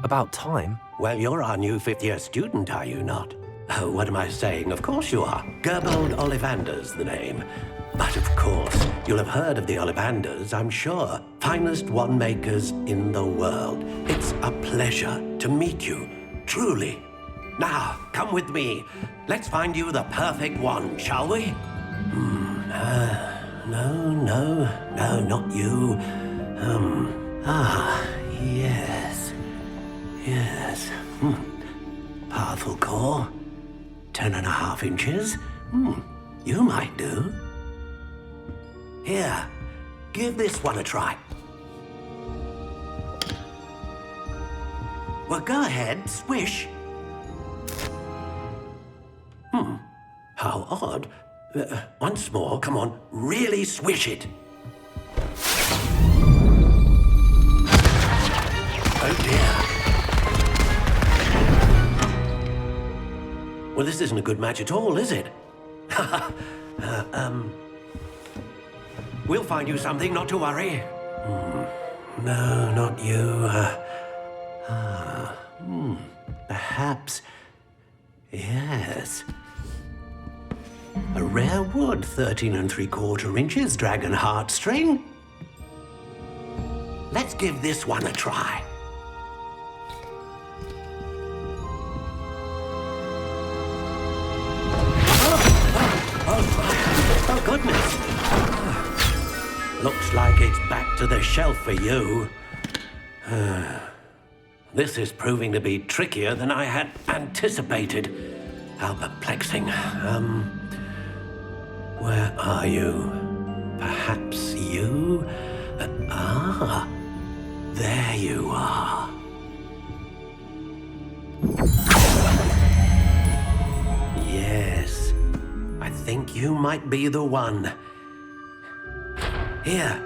about time? Well, you're our new fifth-year student, are you not? Oh, what am I saying? Of course you are. Gerbold Ollivander's the name. But of course, you'll have heard of the Ollivanders, I'm sure. Finest wand makers in the world. It's a pleasure to meet you, truly. Now, come with me. Let's find you the perfect wand, shall we? No, not you. Yes. Powerful core. 10.5 inches. You might do. Here, give this one a try. Well, go ahead, swish. How odd. Once more, come on, really swish it. Oh dear. Well, this isn't a good match at all, is it? We'll find you something, not to worry. No, not you. Perhaps... Yes. A rare wood, 13 3/4 inches, dragon heartstring. Let's give this one a try. Oh, goodness. Looks like it's back to the shelf for you. This is proving to be trickier than I had anticipated. How perplexing. Where are you? Perhaps you? There you are. Yes, I think you might be the one. Here,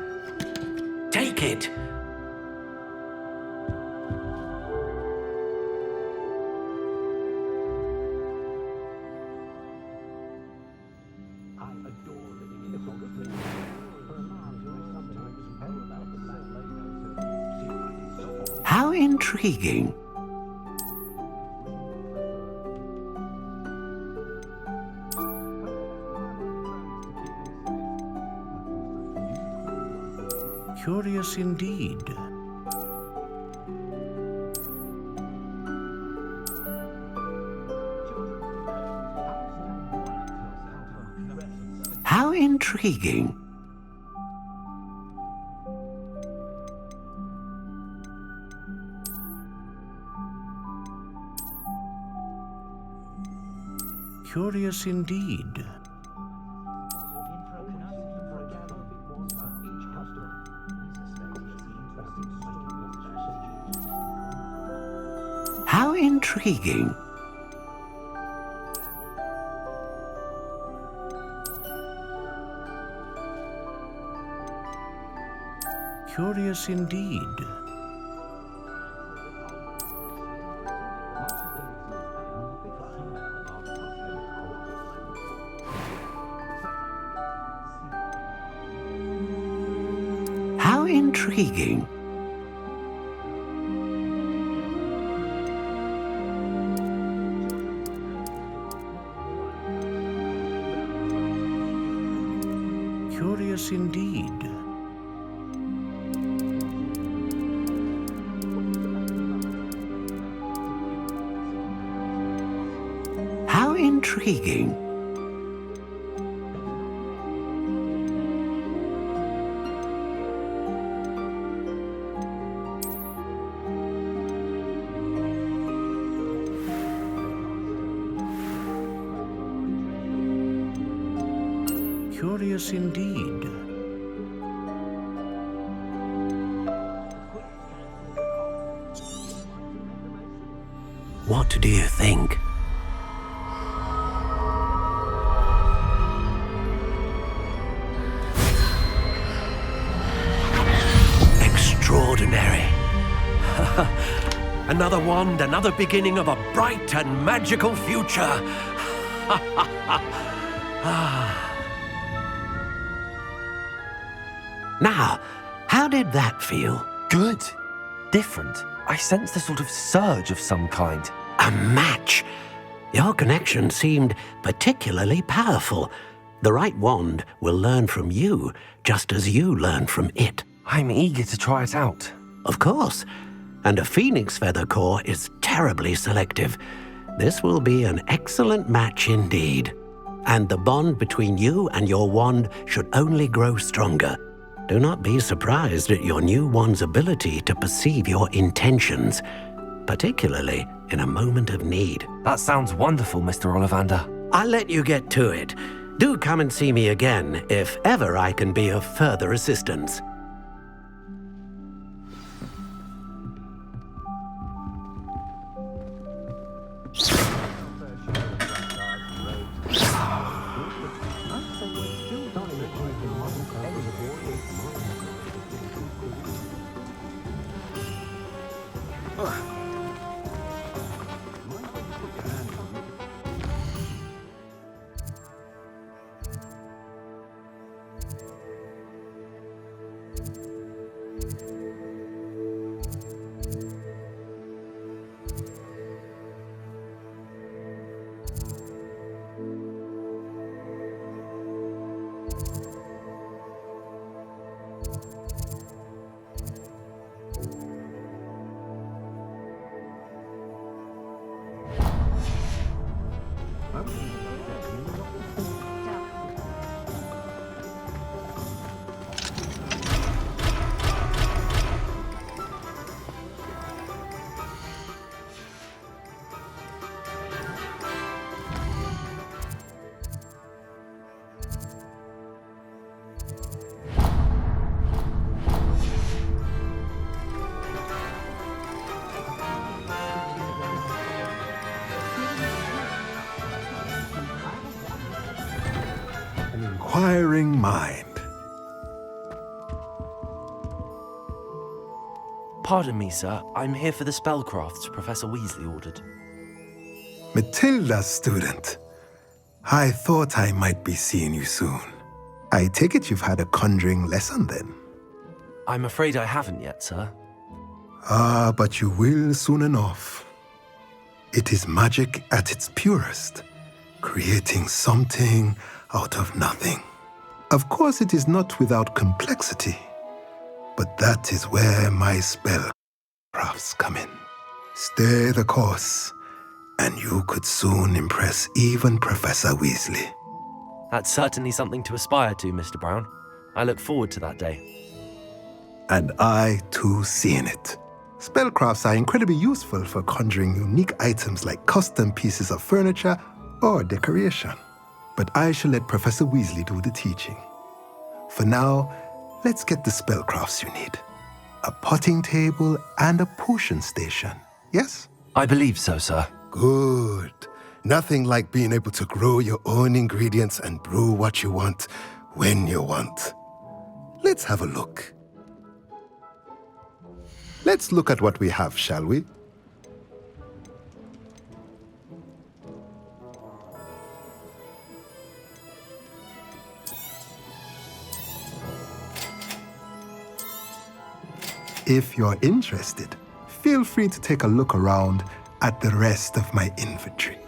take it. How intriguing. Curious indeed. How intriguing. Curious indeed. How intriguing. Curious indeed. How intriguing. Curious indeed. intriguing. Curious indeed. What do you think? Extraordinary. Another wand, another beginning of a bright and magical future. Now, how did that feel? Good. Different. I sensed a sort of surge of some kind. A match. Your connection seemed particularly powerful. The right wand will learn from you, just as you learn from it. I'm eager to try it out. Of course. And a phoenix feather core is terribly selective. This will be an excellent match indeed. And the bond between you and your wand should only grow stronger. Do not be surprised at your new wand's ability to perceive your intentions, particularly in a moment of need. That sounds wonderful, Mr. Ollivander. I'll let you get to it. Do come and see me again if ever I can be of further assistance. Inquiring mind. Pardon me, sir. I'm here for the spellcrafts Professor Weasley ordered. Matilda's student. I thought I might be seeing you soon. I take it you've had a conjuring lesson then? I'm afraid I haven't yet, sir. Ah, but you will soon enough. It is magic at its purest, creating something out of nothing. Of course, it is not without complexity, but that is where my spellcrafts come in. Stay the course, and you could soon impress even Professor Weasley. That's certainly something to aspire to, Mr. Brown. I look forward to that day. And I, too, seeing it. Spellcrafts are incredibly useful for conjuring unique items like custom pieces of furniture or decoration. But I shall let Professor Weasley do the teaching. For now, let's get the spellcrafts you need. A potting table and a potion station, yes? I believe so, sir. Good. Nothing like being able to grow your own ingredients and brew what you want when you want. Let's have a look. Let's look at what we have, shall we? If you're interested, feel free to take a look around at the rest of my inventory.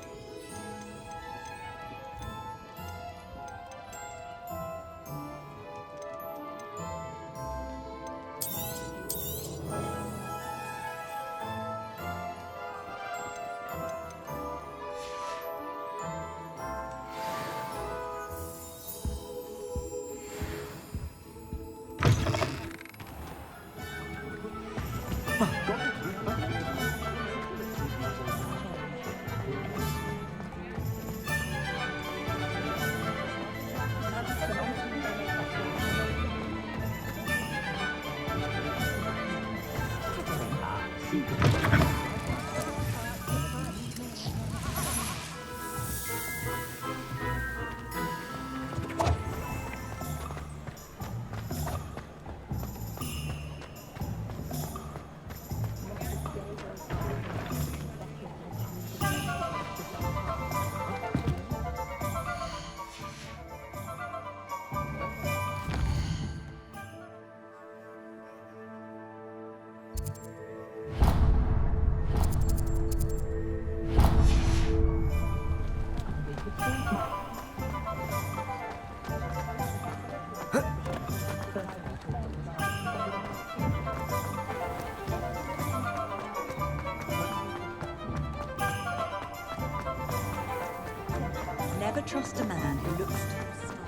Never trust a man who looks too smart.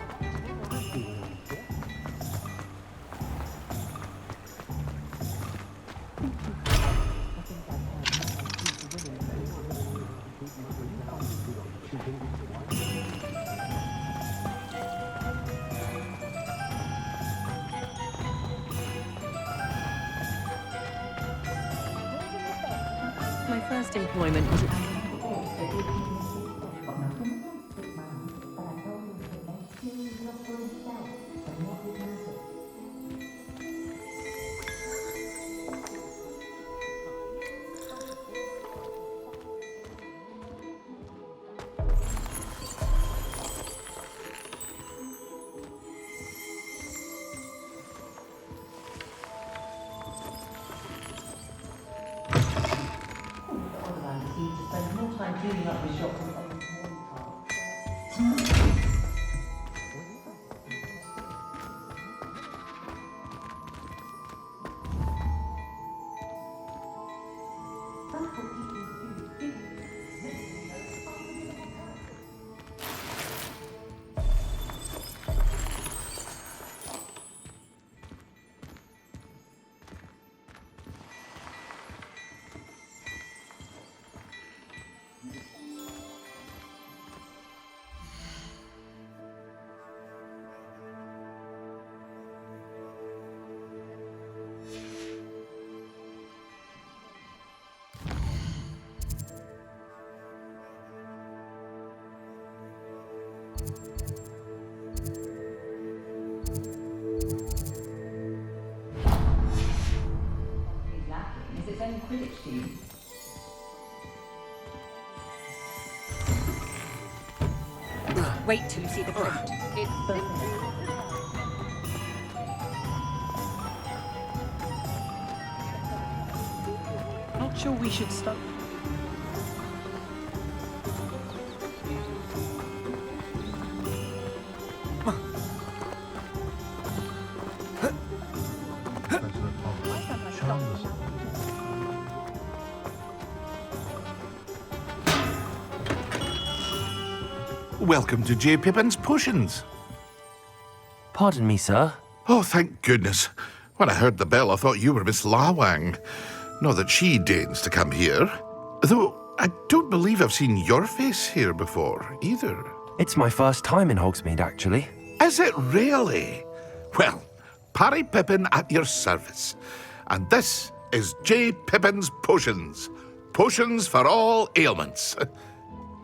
My first employment was at... Quidditch team. Wait till you see the print. It's Not sure we should start. Welcome to J. Pippin's Potions. Pardon me, sir. Oh, thank goodness. When I heard the bell, I thought you were Miss Lawang. Not that she deigns to come here. Though I don't believe I've seen your face here before, either. It's my first time in Hogsmeade, actually. Is it really? Well, Parry Pippin at your service. And this is J. Pippin's Potions. Potions for all ailments.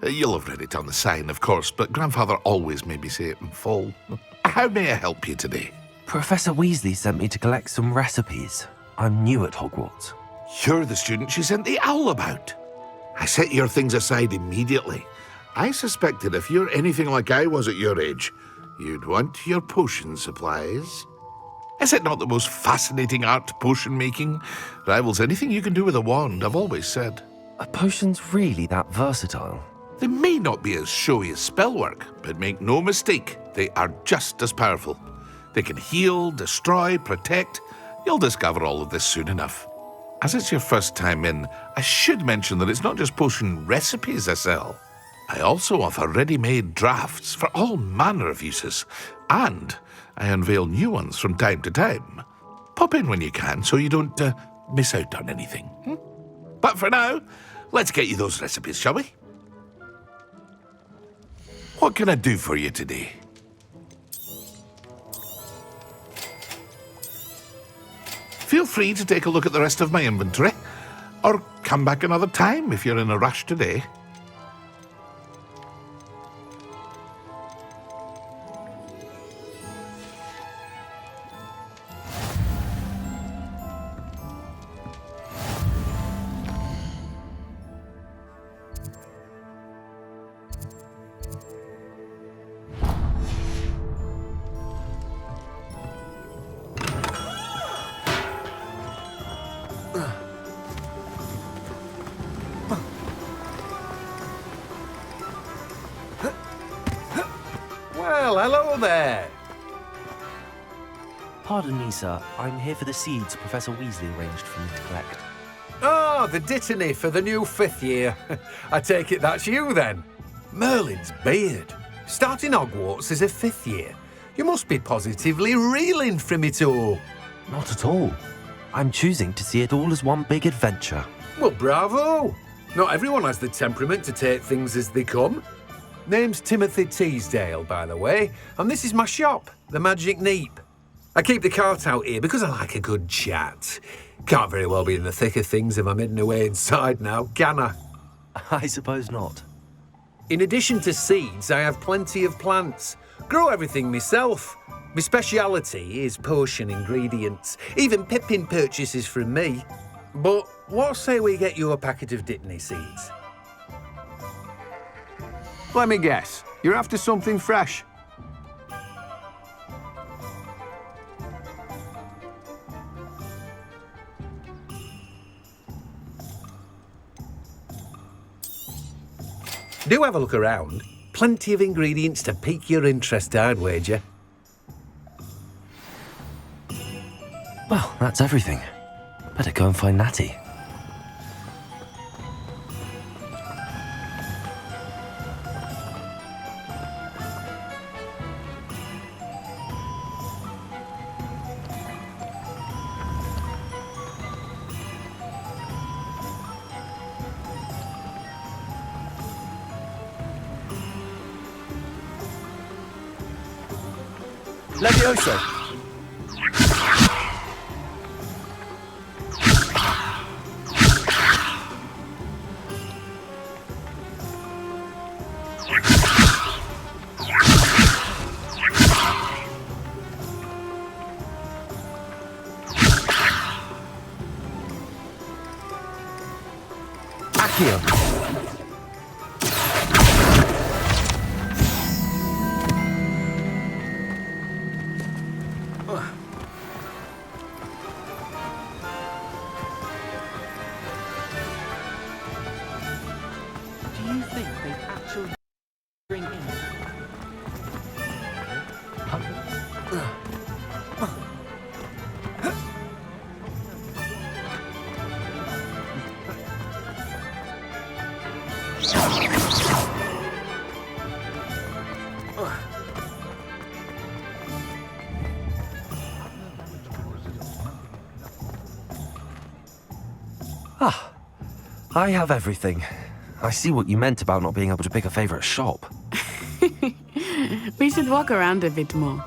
You'll have read it on the sign, of course, but Grandfather always made me say it in full. How may I help you today? Professor Weasley sent me to collect some recipes. I'm new at Hogwarts. You're the student she sent the owl about. I set your things aside immediately. I suspected if you're anything like I was at your age, you'd want your potion supplies. Is it not the most fascinating art, potion making? Rivals anything you can do with a wand, I've always said. Are potions really that versatile? They may not be as showy as spellwork, but make no mistake, they are just as powerful. They can heal, destroy, protect. You'll discover all of this soon enough. As it's your first time in, I should mention that it's not just potion recipes I sell. I also offer ready-made drafts for all manner of uses, and I unveil new ones from time to time. Pop in when you can so you don't miss out on anything. But for now, let's get you those recipes, shall we? What can I do for you today? Feel free to take a look at the rest of my inventory, or come back another time if you're in a rush today. Well, hello there. Pardon me, sir. I'm here for the seeds Professor Weasley arranged for me to collect. Oh, the dittany for the new 5th year. I take it that's you then. Merlin's beard. Starting Hogwarts as a 5th year. You must be positively reeling from it all. Not at all. I'm choosing to see it all as one big adventure. Well, bravo. Not everyone has the temperament to take things as they come. Name's Timothy Teasdale, by the way, and this is my shop, the Magic Neep. I keep the cart out here because I like a good chat. Can't very well be in the thick of things if I'm hidden away inside now, can I? I suppose not. In addition to seeds, I have plenty of plants. Grow everything myself. My speciality is potion ingredients. Even Pippin purchases from me. But what say we get you a packet of Dittany seeds? Let me guess. You're after something fresh. Do have a look around. Plenty of ingredients to pique your interest, I'd wager. Well, that's everything. Better go and find Natty. Levioso! Accio! Do you think they'd actually bring in? Ah, I have everything. I see what you meant about not being able to pick a favourite shop. We should walk around a bit more.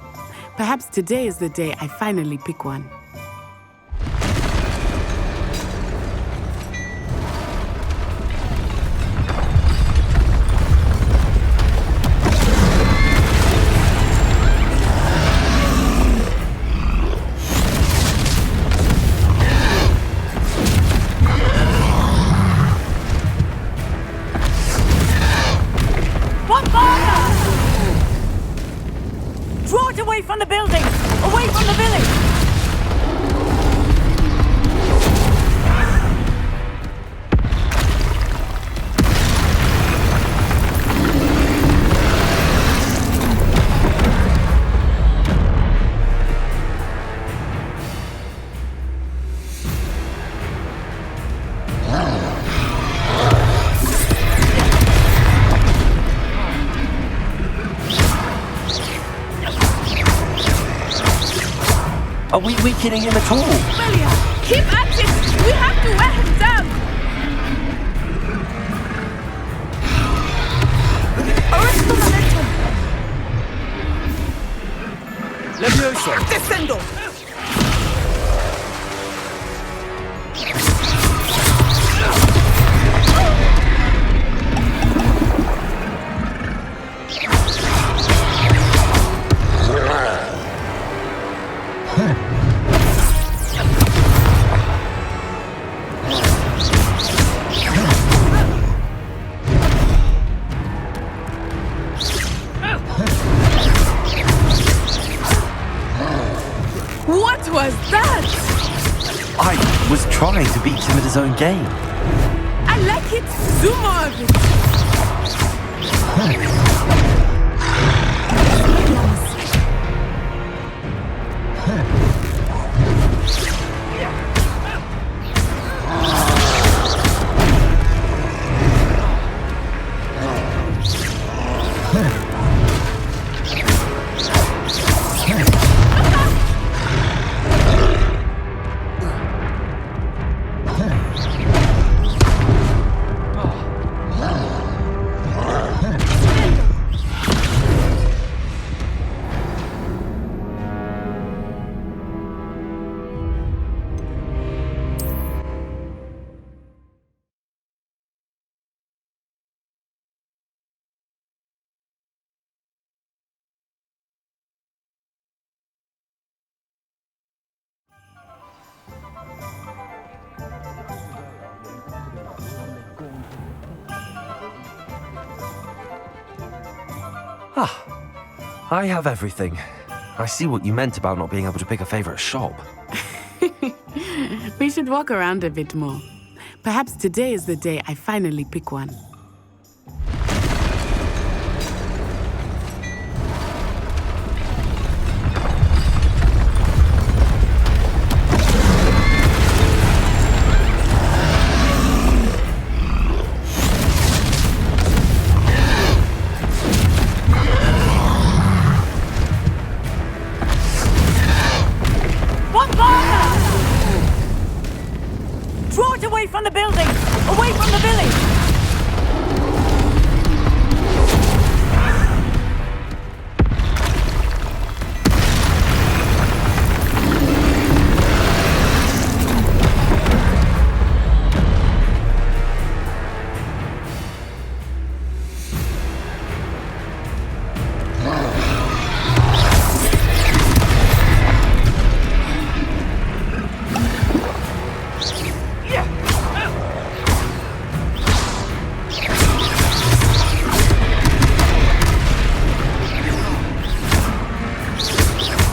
Perhaps today is the day I finally pick one. Draw it away from the building! Away from the village! Are we weakening him at all? Amelia, keep at it! We have to wear him down! Arrest the momentum! Levioso! Descendo! What was that? I was trying to beat him at his own game. I like it. Do more of it. I have everything. I see what you meant about not being able to pick a favorite shop. We should walk around a bit more. Perhaps today is the day I finally pick one. Draw it away from the building! Away from the village!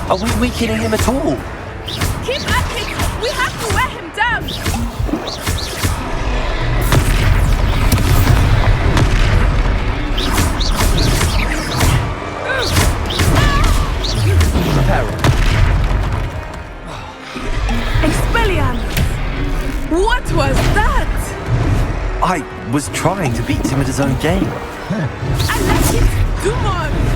Are we weakening him at all? Keep at it! We have to wear him down! Expelliarmus! What was that? I was trying to beat him at his own game. I like it! Do more of it!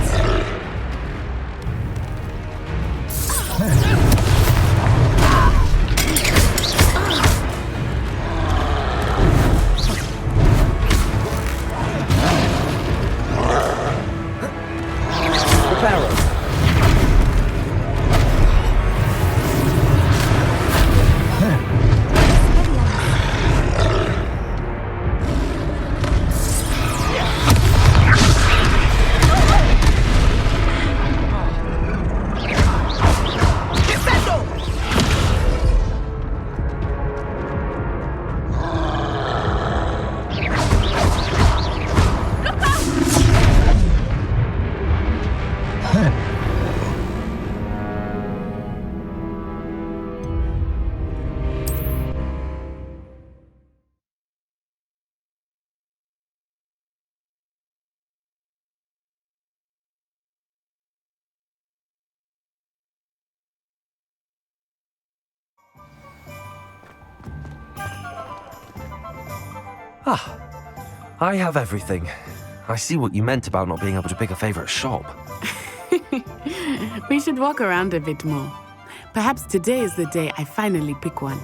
I have everything. I see what you meant about not being able to pick a favorite shop. We should walk around a bit more. Perhaps today is the day I finally pick one.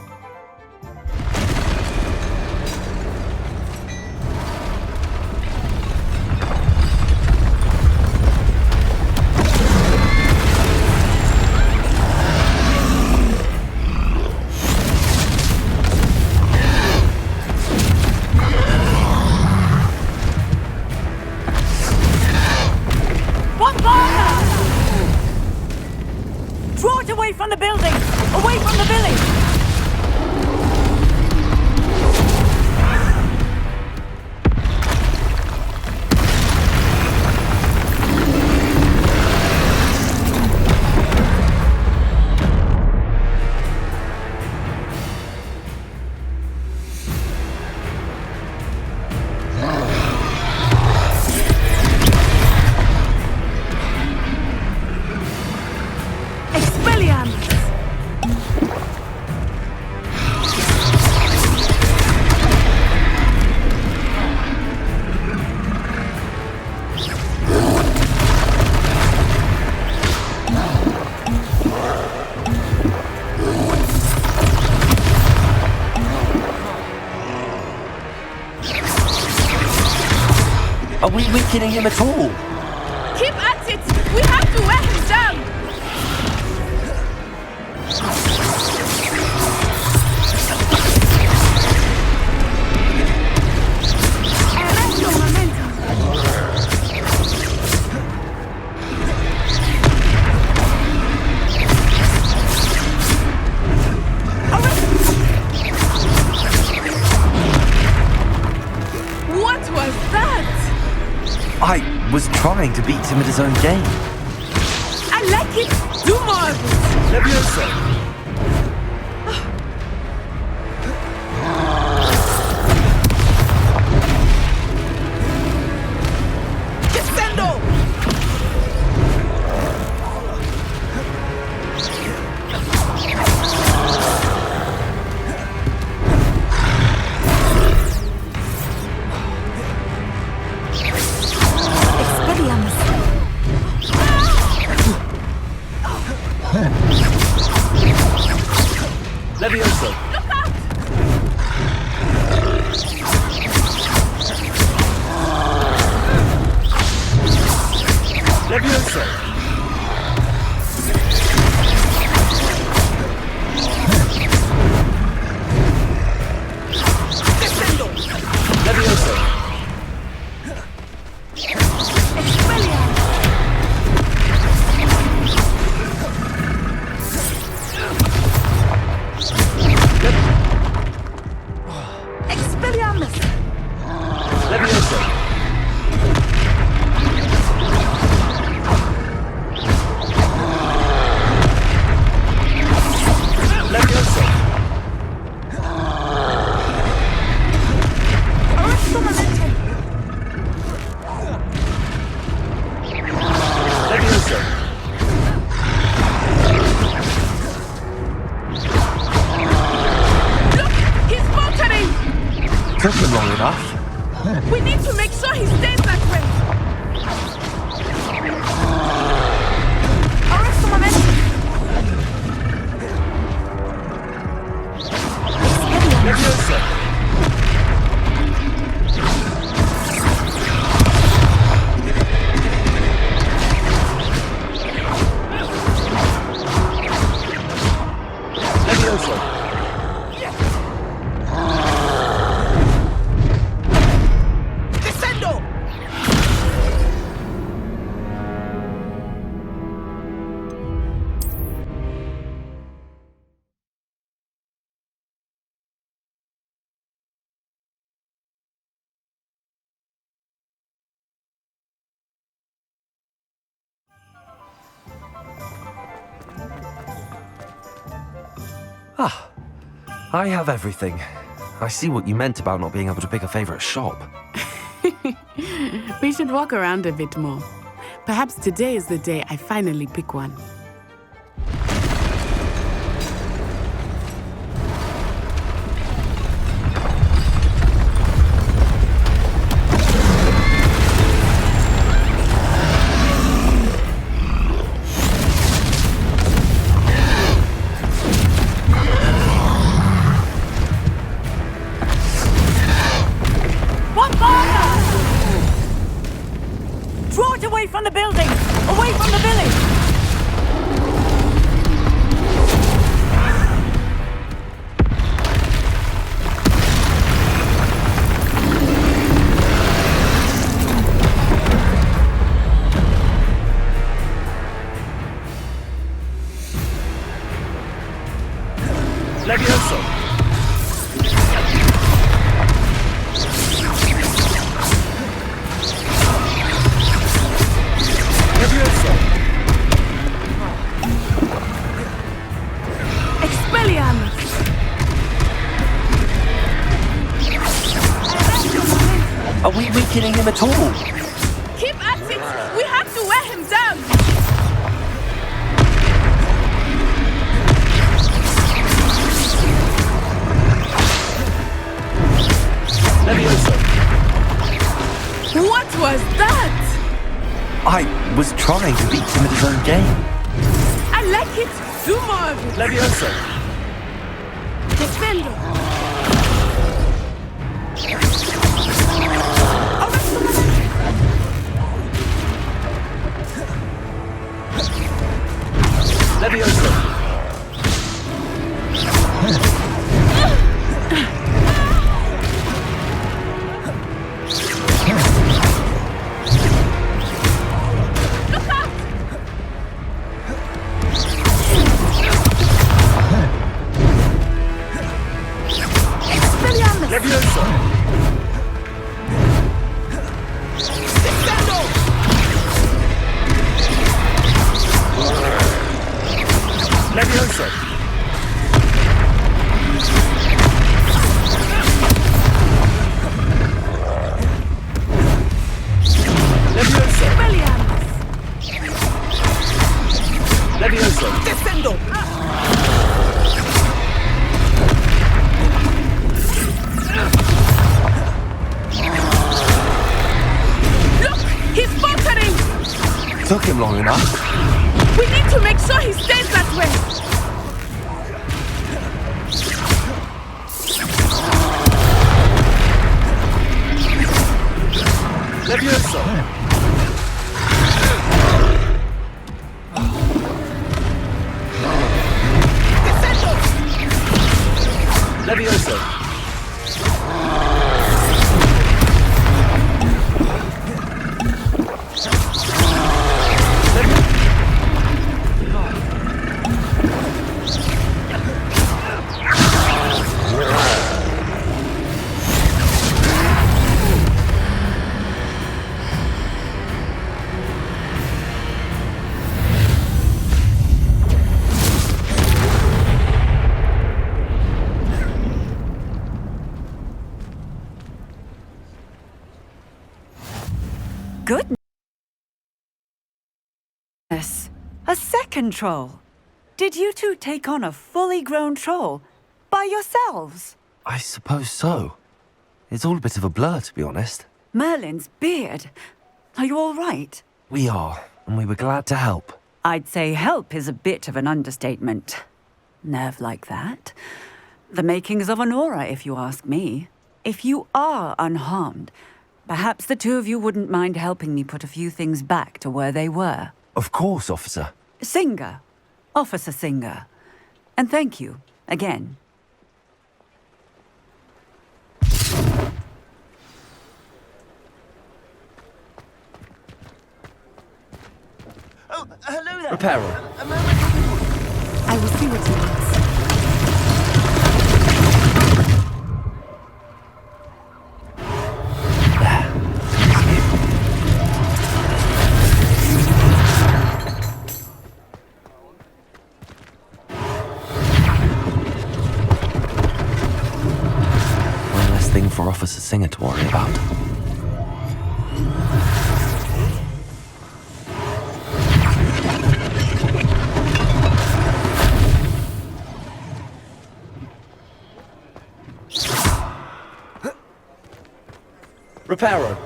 Draw it away from the building! Away from the village! Are we weakening him at all? Keep at it! We have to wear him down! What was that? I was trying to beat him at his own game. I like it! Do more of it! Levioso! Descendo! Levioso! Levioso! Descendo! Levioso! Expelliarmus! Levioso! Levioso! Arresto momentum! Levioso! Look! He's faltering! Took him long enough. We need to make sure he stays that way! Arresto momentum! Levioso! Levioso! Descendo! Ah, I have everything. I see what you meant about not being able to pick a favorite shop. We should walk around a bit more. Perhaps today is the day I finally pick one. Levioso! Levioso! Expelliarmus! Are we weakening him at all? Keep at it! We have to wear him down! Levioso! What was that? I was trying to beat him at his own game. I like it! Do more of it! Levioso! Defendo! Levioso! Levioso! Defendo! Levioso! Levioso! Levioso! Defendo! He's faltering! Took him long enough. We need to make sure he stays that way! Levioso! Levioso! Goodness! A second troll! Did you two take on a fully grown troll? By yourselves? I suppose so. It's all a bit of a blur, to be honest. Merlin's beard. Are you all right? We are, and we were glad to help. I'd say help is a bit of an understatement. Nerve like that. The makings of an aura, if you ask me. If you are unharmed, perhaps the two of you wouldn't mind helping me put a few things back to where they were. Of course, officer. Singer. Officer Singer. And thank you, again. Oh, hello there. Reparo. I will see what he needs. One less thing for Officer Singer to worry about. Reparo.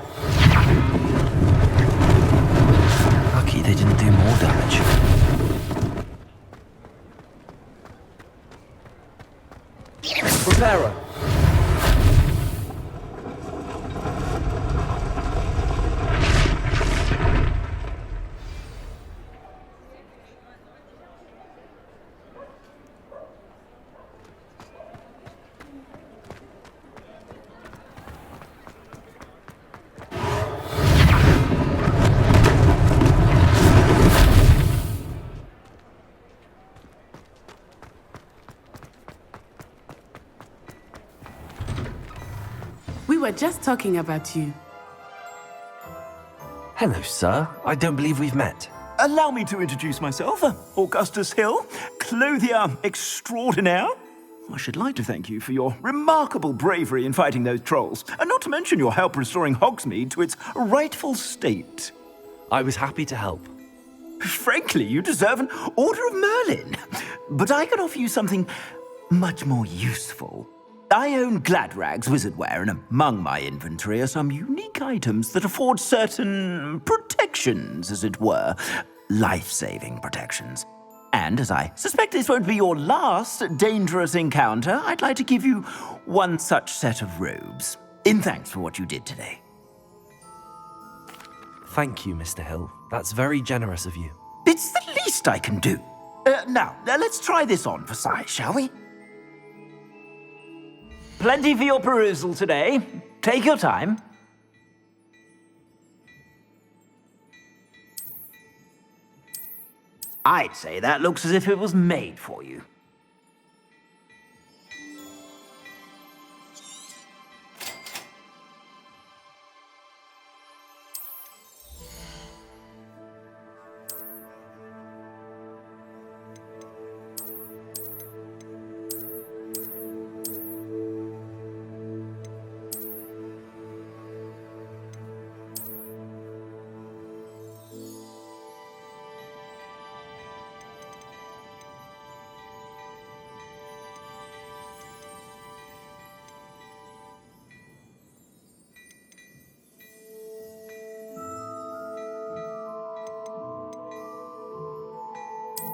Lucky they didn't do more damage. Reparo. were just talking about you. Hello, sir. I don't believe we've met. Allow me to introduce myself, Augustus Hill, clothier extraordinaire. I should like to thank you for your remarkable bravery in fighting those trolls, and not to mention your help restoring Hogsmeade to its rightful state. I was happy to help. Frankly, you deserve an Order of Merlin. But I can offer you something much more useful. I own Gladrag's wizardware, and among my inventory are some unique items that afford certain protections, as it were. Life-saving protections. And as I suspect this won't be your last dangerous encounter, I'd like to give you one such set of robes, in thanks for what you did today. Thank you, Mr. Hill. That's very generous of you. It's the least I can do. Now, let's try this on for size, shall we? Plenty for your perusal today. Take your time. I'd say that looks as if it was made for you.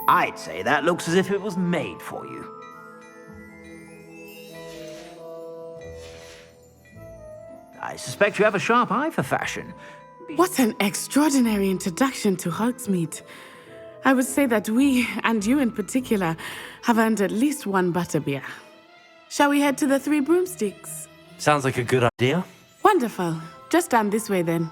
I'd say that looks as if it was made for you. I suspect you have a sharp eye for fashion. What an extraordinary introduction to Hogsmeade. I would say that we, and you in particular, have earned at least one butterbeer. Shall we head to the Three Broomsticks? Sounds like a good idea. Wonderful. Just down this way then.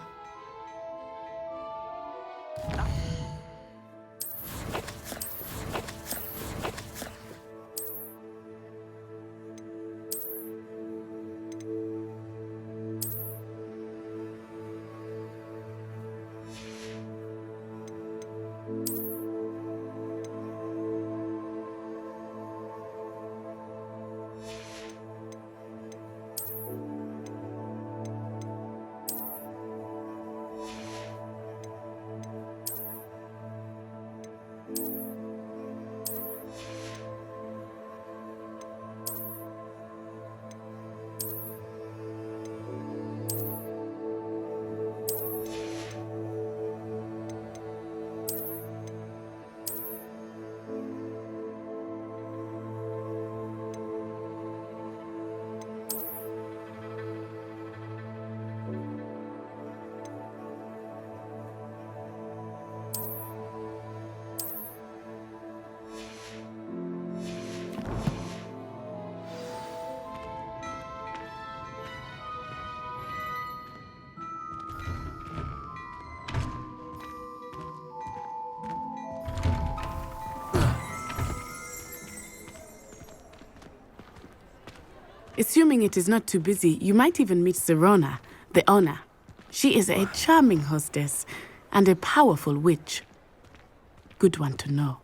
Assuming it is not too busy, you might even meet Serona, the owner. She is a charming hostess and a powerful witch. Good one to know.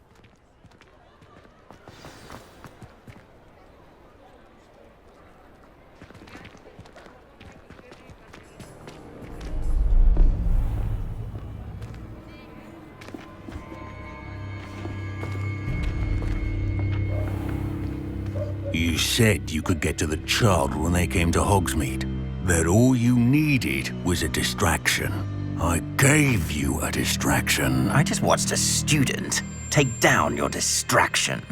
You said you could get to the child when they came to Hogsmeade. That all you needed was a distraction. I gave you a distraction. I just watched a student take down your distraction.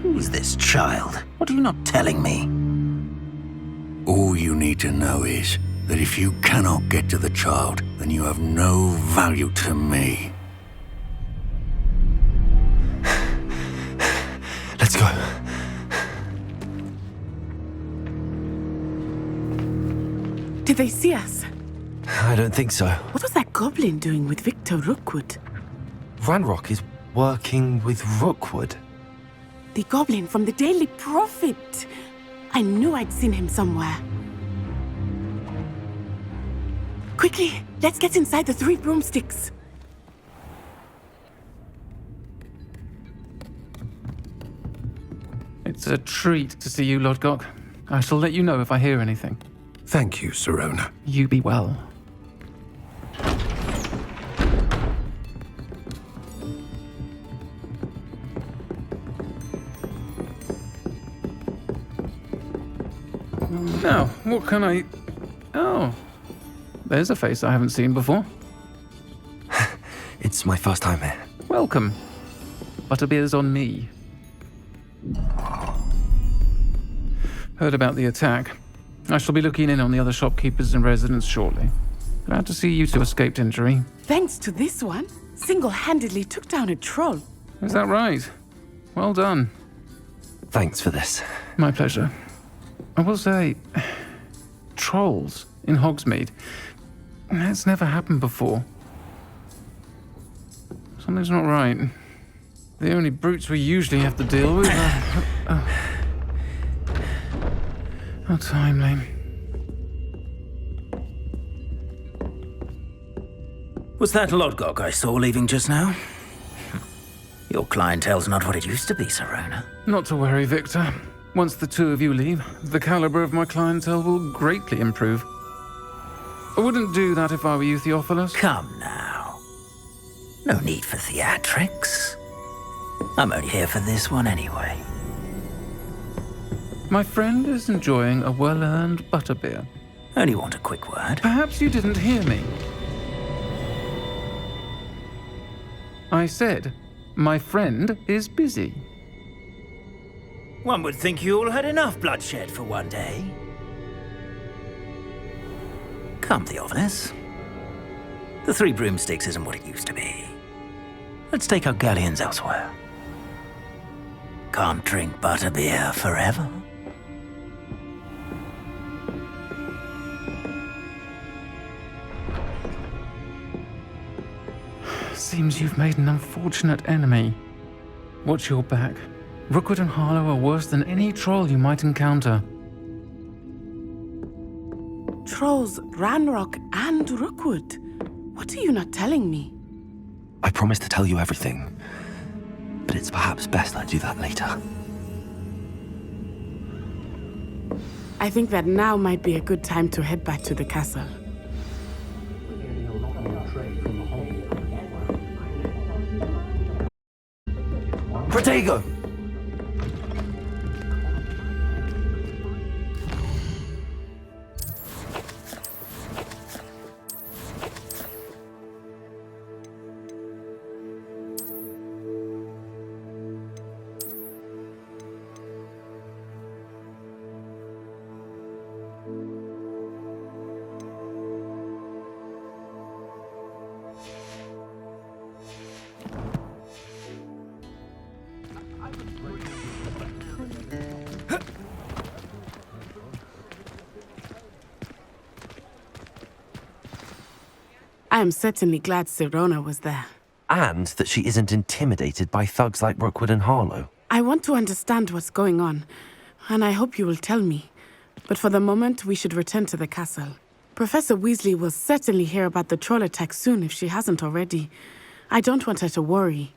Who's this child? What are you not telling me? All you need to know is that if you cannot get to the child, then you have no value to me. Let's go. Did they see us? I don't think so. What was that goblin doing with Victor Rookwood? Ranrock is working with Rookwood. The goblin from the Daily Prophet. I knew I'd seen him somewhere. Quickly, let's get inside the 3 broomsticks. It's a treat to see you, Lodgok. I shall let you know if I hear anything. Thank you, Sirona. You be well. Now, what can I... Oh, there's a face I haven't seen before. It's my first time here. Welcome. Butterbeer's on me. Heard about the attack. I shall be looking in on the other shopkeepers and residents shortly. Glad to see you two escaped injury. Thanks to this one, single-handedly took down a troll. Is that right? Well done. Thanks for this. My pleasure. I will say, trolls in Hogsmeade. That's never happened before. Something's not right. The only brutes we usually have to deal with are... How timely. Was that Lodgok I saw leaving just now? Your clientele's not what it used to be, Sirona. Not to worry, Victor. Once the two of you leave, the caliber of my clientele will greatly improve. I wouldn't do that if I were you, Theophilus. Come now. No need for theatrics. I'm only here for this one anyway. My friend is enjoying a well-earned butterbeer. Only want a quick word. Perhaps you didn't hear me. I said, my friend is busy. One would think you all had enough bloodshed for one day. Come, Theophilus. The 3 broomsticks isn't what it used to be. Let's take our galleons elsewhere. Can't drink butterbeer forever. Seems you've made an unfortunate enemy. Watch your back. Rookwood and Harlow are worse than any troll you might encounter. Trolls, Ranrock, and Rookwood. What are you not telling me? I promised to tell you everything, but it's perhaps best I do that later. I think that now might be a good time to head back to the castle. Protego! I am certainly glad Sirona was there. And that she isn't intimidated by thugs like Rookwood and Harlow. I want to understand what's going on, and I hope you will tell me. But for the moment, we should return to the castle. Professor Weasley will certainly hear about the troll attack soon if she hasn't already. I don't want her to worry.